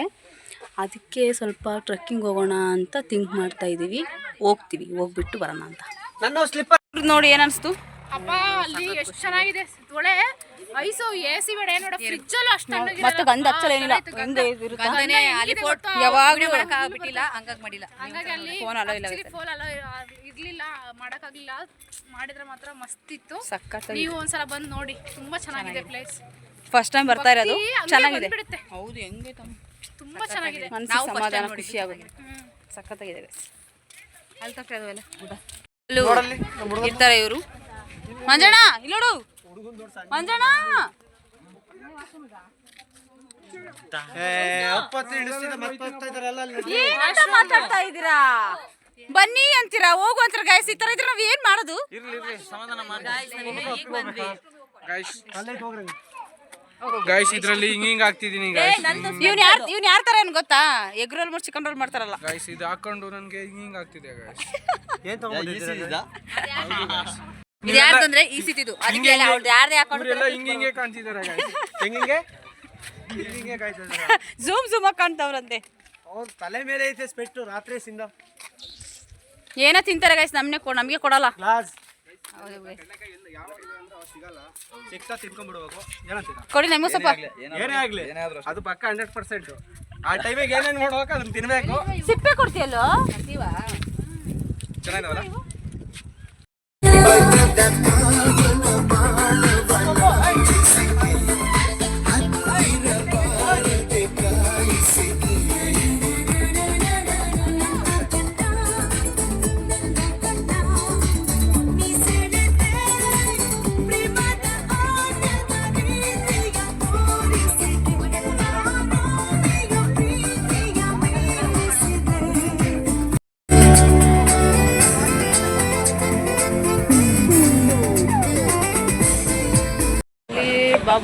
ಅದಕ್ಕೆ ಸ್ವಲ್ಪ ಟ್ರೆಕ್ಕಿಂಗ್ ಹೋಗೋಣ ಅಂತ ಥಿಂಕ್ ಮಾಡ್ತಾ ಇದ್ದೀವಿ. ಹೋಗ್ಬಿಟ್ಟು ಬರೋಣ ಅಂತ. ನನ್ನ ಸ್ಲಿಪ್ಪರ್ ನೋಡಿ ಏನು ಅನಿಸ್ತು? ಅಪ್ಪ ಅಲ್ಲಿ ಎಷ್ಟು ಚೆನ್ನಾಗಿದೆ ಒಳ್ಳೆ ಐಸು ಎಸಿ ಬೇಡ ಏನು ಫ್ರಿಜ್ ಅಲ್ಲೂ ಅಷ್ಟು ಮತ್ತೆ ಗಂಧ ಹಚ್ಚಲ್ಲ ಏನಿಲ್ಲ, ಹೆಂಗೆ ಇರುತ್ತೆ ಯಾವಾಗಲೂ ಬಿಟ್ಟಿಲ್ಲ, ಹಂಗಾಗಿ ಮಾಡಿಲ್ಲ. ಹಂಗಾಗಿ ಅಲ್ಲಿ ಫೋನ್ ಅಲೋ ಇಲ್ಲ, ಫೋನ್ ಅಲೋ ಇರ್ಲಿಲ್ಲ, ಮಾಡೋಕ್ಕಾಗಲಿಲ್ಲ. ಮಾಡಿದ್ರೆ ಮಾತ್ರ ಮಸ್ತ್ ಇತ್ತು. ಸಖತ್. ನೀವು ಒಂದ್ಸಲ ಬಂದು ನೋಡಿ, ತುಂಬಾ ಚೆನ್ನಾಗಿದೆ ಪ್ಲೇಸ್. ಫಸ್ಟ್ ಟೈಮ್ ಬರ್ತಾ ಇರೋದು, ಚೆನ್ನಾಗಿದೆ. ಹೌದು, ಹೆಂಗೆ ತುಂಬಾ ಚೆನ್ನಾಗಿದೆ. ಮನಸ್ಸಿಗೆ ಸಮಾಧಾನ, ಖುಷಿ ಆಗುತ್ತೆ. ಸಖತ್ತಾಗಿದೆ. ಅಲ್ಲಿ ತಪ್ಪಲ್ಲ ಇರ್ತಾರೆ ಇವರು. ಮಂಜಣ್ಣ ಇಲ್ಲೋಡು, ಮಂಜಣ್ಣ ಏನಂತ ಮಾತಾಡ್ತಾ ಇದ್ದೀರಾ? ಬನ್ನಿ ಅಂತೀರಾ, ಹೋಗು ಅಂತೀರ ಗಾಯ್ಸ್. ಈ ತರ ಇದ್ರೆ ನಾವ್ ಏನ್ ಮಾಡೋದು? ಗೈಸ್ ಇದರಲ್ಲಿ ಹಿಂಗ್ ಆಗ್ತಿದೀನಿ ಗೈಸ್. ಇವ್ನು ಯಾರ ತರ ಏನು ಗೊತ್ತಾ, ಎಗ್ ರೋಲ್ ಮಾಡಿ ಚಿಕನ್ ರೋಲ್ ಮಾಡ್ತಾರಲ್ಲ. ಗೈಸ್ ಇದು ಹಾಕೊಂಡು ನನ್ಗೆ ಹಿಂಗ್ ಆಗ್ತಿದೆ ಗೈಸ್. ಇದು ಯಾರ್ದಂದ್ರೆ ಈ ಸಿತಿದು, ಅದಕ್ಕೆ ಅವ್ರದ್ದು ಯಾರ್ದೇ ಇವರೆಲ್ಲ ಹಿಂಗೆ ಕಾಣ್ತಿದಾರೆ ಗೈಸ್. ಹೆಂಗೆ ಝೂಮ್ ಆಗಿ ಕಾಣ್ತಾವ್ರಂತೆ. ಅವ್ರ ತಲೆ ಮೇಲೆ ಐತೆ ಸ್ಪೆಟ್ಟು ರಾತ್ರಿಸಿಂದ ಏನೋ ತಿಂತಾರೆ ಗೈಸ್, ನಮಗೆ ಕೊಡಲ್ಲ. ಗ್ಲಾಸ್ ಹೌದು guys. ಸಿಕ್ತಾ ತಿನ್ಕೊಂಡ್ಬಿಡ್ಬೇಕು ಏನಂತೀರ? ಕೊಡಿ ನಮಗೂ ಸ್ವಲ್ಪ. ಏನೇ ಆಗ್ಲಿ ಅದು ಪಕ್ಕ 100%. ಆ ಟೈಮಿಗೆ ಏನೇನು ನೋಡ್ಬೇಕು ಅದನ್ನ ತಿನ್ಬೇಕು. ಸಿಪ್ಪೆ ಕೊಡ್ತೀಯಲ್ಲೋ ಚೆನ್ನಾಗಿದಾವಲ್ಲ?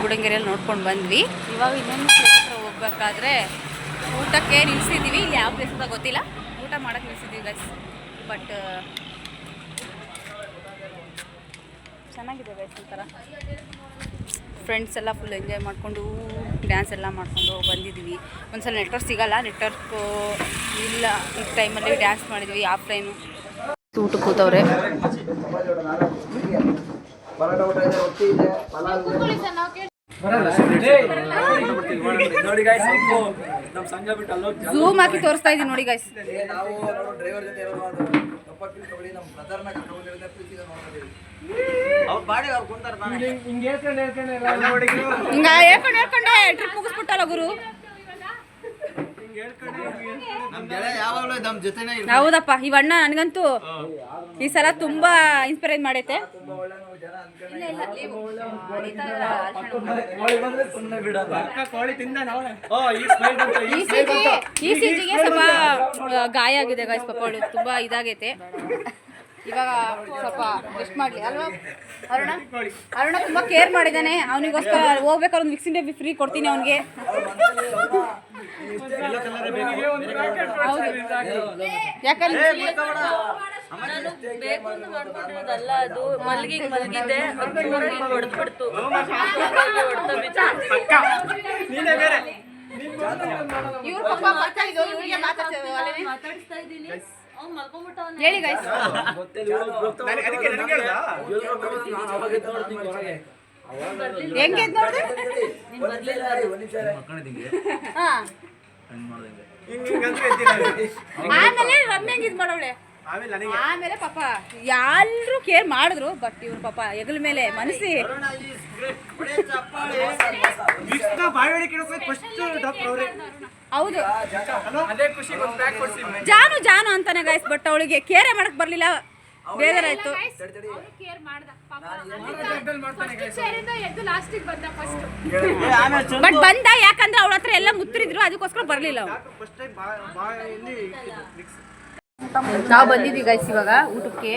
ಬುಡಂಗೆರೆಯಲ್ಲಿ ನೋಡ್ಕೊಂಡು ಬಂದ್ವಿ. ಇವಾಗ ಇನ್ನೊಂದು ಪ್ಲೇಸ್ ಹತ್ರ ಹೋಗ್ಬೇಕಾದ್ರೆ ಊಟಕ್ಕೆ ನಿಲ್ಸಿದ್ದೀವಿ. ಇಲ್ಲಿ ಯಾವ ಪ್ಲೇಸ್ ಅಂತ ಗೊತ್ತಿಲ್ಲ, ಊಟ ಮಾಡೋಕ್ಕೆ ನಿಲ್ಸಿದ್ದೀವಿ ಗೈಸ್. ಬಟ್ ಚೆನ್ನಾಗಿದೆ ಗೈಸ್. ಒಂಥರ ಫ್ರೆಂಡ್ಸ್ ಎಲ್ಲ ಫುಲ್ ಎಂಜಾಯ್ ಮಾಡಿಕೊಂಡು ಡ್ಯಾನ್ಸ್ ಎಲ್ಲ ಮಾಡಿಕೊಂಡು ಬಂದಿದ್ವಿ. ಒಂದ್ಸಲ ನೆಟ್ವರ್ಕ್ ಸಿಗೋಲ್ಲ, ನೆಟ್ವರ್ಕು ಇಲ್ಲ ಈ ಟೈಮಲ್ಲಿ ಡ್ಯಾನ್ಸ್ ಮಾಡಿದ್ವಿ ಆಫ್ಲೈನು. ಊಟಕ್ಕೆ ಕೂತವ್ರೆ. ನೋಡಿ ಗೈಸ್, ನಮ್ಮ ಸಂಘ ಬಿಟ್ಟು ಅಲ್ಲೋಗಿ ಝೂಮ್ ಹಾಕಿ ತೋರಿಸ್ತಾ ಇದ್ದೀನಿ ನೋಡಿ ಗೈಸ್. ನಾವು ಡ್ರೈವರ್ ಜೊತೆ ತಪ್ಪಾಗಿ ತಿಳ್ಕೊಬೇಡಿ, ನಮ್ಮ ಬ್ರದರ್ನ ಕರ್ಕೊಂಡಿರೋದೇ ಪ್ರೀತಿಗೆ ನೋಡ್ತೀವಿ. ಅವ್ರ ಬಾಡಿ ಅವ್ರು ಕುಂತಾರ ತಾನೆ. ಹಿಂಗ ಹೇಳ್ಕೊಂಡೆ ಟ್ರಿಪ್ ಮುಗಿಸ್ಬಿಟ್ಟಲ್ಲ ಗುರು. ನಮ್ಮ ಗೆಳೆಯ ಯಾವಾಗಲೂ ನಮ್ಮ ಜೊತೆನೇ ಇರ್ತಾರೆ. ಹೌದಪ್ಪ, ಇವಣ್ಣ ನನಗಂತೂ ಈ ಸಲ ತುಂಬಾ ಇನ್ಸ್ಪೈರ್ ಮಾಡೈತೆ. ಈ ಸಿಜಿಗೆ ಸ್ವಲ್ಪ ಗಾಯ ಆಗಿದೆ ಗೈಸ್. ಪಾಪ ಅವಳು ತುಂಬಾ ಇದಾಗೈತೆ. ಇವಾಗ ಸ್ವಲ್ಪ ರೆಸ್ಟ್ ಮಾಡ್ಲಿ ಅಲ್ವಾ ಅರುಣ ತುಂಬಾ ಕೇರ್ ಮಾಡಿದ್ದಾನೆ. ಅವನಿಗೋಸ್ಕರ ಹೋಗ್ಬೇಕಾದ್ರೆ ಒಂದು ಮಿಕ್ಸಿಂಗ್ ಡಬ್ಬಿ ಫ್ರೀ ಕೊಡ್ತೀನಿ ಅವನಿಗೆ. ಹೌದು, ಯಾಕಂದ್ರೆ ಬೇಕು ಅಂತ ಮಾಡ್ಕೊಂಡಿರೋದಲ್ಲ, ಅದು ಮಲಗಿದ್ದೆ ಹೊಡೆದ್ಬಿಡ್ತು. ಇವ್ರು ಪಾಪ ಮಾತಾಡಿದ್ರು, ಇವ್ರಿಗೆ ಮಾತಾಡಿಸ್ತಾ ಇದ್ದೀನಿ, ಅವ್ನು ಮಲ್ಕೊಂಡ್ಬಿಟ್ಟವನ್ನ. ಹೇಳಿ ಗೈಸ್. ಹೆಂಗೆ ನೋಡ್ರಿ. ಹಾ, ಆಮೇಲೆ ರಮ್ಯಂಗ್ ಇದ್ ಮಾಡವಳೆ. ಆಮೇಲೆ ಪಾಪ ಎಲ್ಲರೂ ಕೇರ್ ಮಾಡಿದ್ರು. ಬಟ್ ಇವ್ರು ಪಾಪ ಹೆಗಲ ಮೇಲೆ ಮನಸ್ಸಿ ಹೌದು ಜಾನು ಜಾನು ಅಂತಾನೆ ಗೈಸ್. ಬಟ್ ಅವಳಿಗೆ ಕೇರೆ ಮಾಡಕ್ ಬರ್ಲಿಲ್ಲ, ಬೇಜಾರಾಯ್ತು. ಬಟ್ ಬಂದ, ಯಾಕಂದ್ರೆ ಅವಳ ಹತ್ರ ಎಲ್ಲ ಮುತ್ತರಿದ್ರು, ಅದಕ್ಕೋಸ್ಕರ ಬರ್ಲಿಲ್ಲ ಅವ್ನು. ನಾವು ಬಂದಿದ್ವಿ ಗೈಸ್ ಇವಾಗ ಊಟಕ್ಕೆ.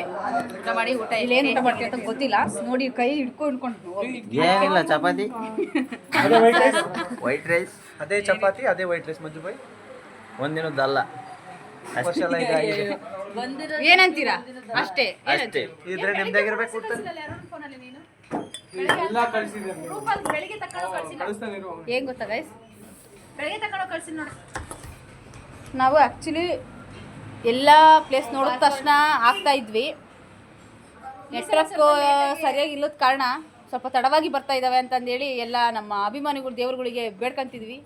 ಊಟ ಮಾಡಿ ಇಲ್ಲೇನು ಊಟ ಮಾಡ್ತೀವಿ ಅಂತ ಗೊತ್ತಿಲ್ಲ. ನೋಡಿ ಕೈ ಹಿಡ್ಕೊಂಡು ಏನಿಲ್ಲ, ಚಪಾತಿ ವೈಟ್ ರೈಸ್, ಅದೇ ಚಪಾತಿ ಅದೇ ವೈಟ್ ರೈಸ್. ಮಂಜು ಬಾಯ್ ಒಂದಿನದಲ್ಲ ಏನಂತೀರಾ ಅಷ್ಟೇ. ಅಷ್ಟೇ. ಇದ್ರೆ ನಿಮ್ದಾಗಿರ್ಬೇಕು. ಏನ್ ಗೊತ್ತಾ ಗೈಸ್, ನಾವು ಆ್ಯಕ್ಚುಲಿ ಎಲ್ಲ ಪ್ಲೇಸ್ ನೋಡಿದ ತಕ್ಷಣ ಆಗ್ತಾ ಇದ್ವಿ. ನೆಟ್ವರ್ಕ್ ಸರಿಯಾಗಿ ಇಲ್ಲದ ಕಾರಣ ಸ್ವಲ್ಪ ತಡವಾಗಿ ಬರ್ತಾ ಇದ್ದಾವೆ ಅಂತಂದೇಳಿ ಎಲ್ಲ ನಮ್ಮ ಅಭಿಮಾನಿಗಳು ದೇವ್ರುಗಳಿಗೆ ಬೇಡ್ಕೊಂತಿದ್ವಿ.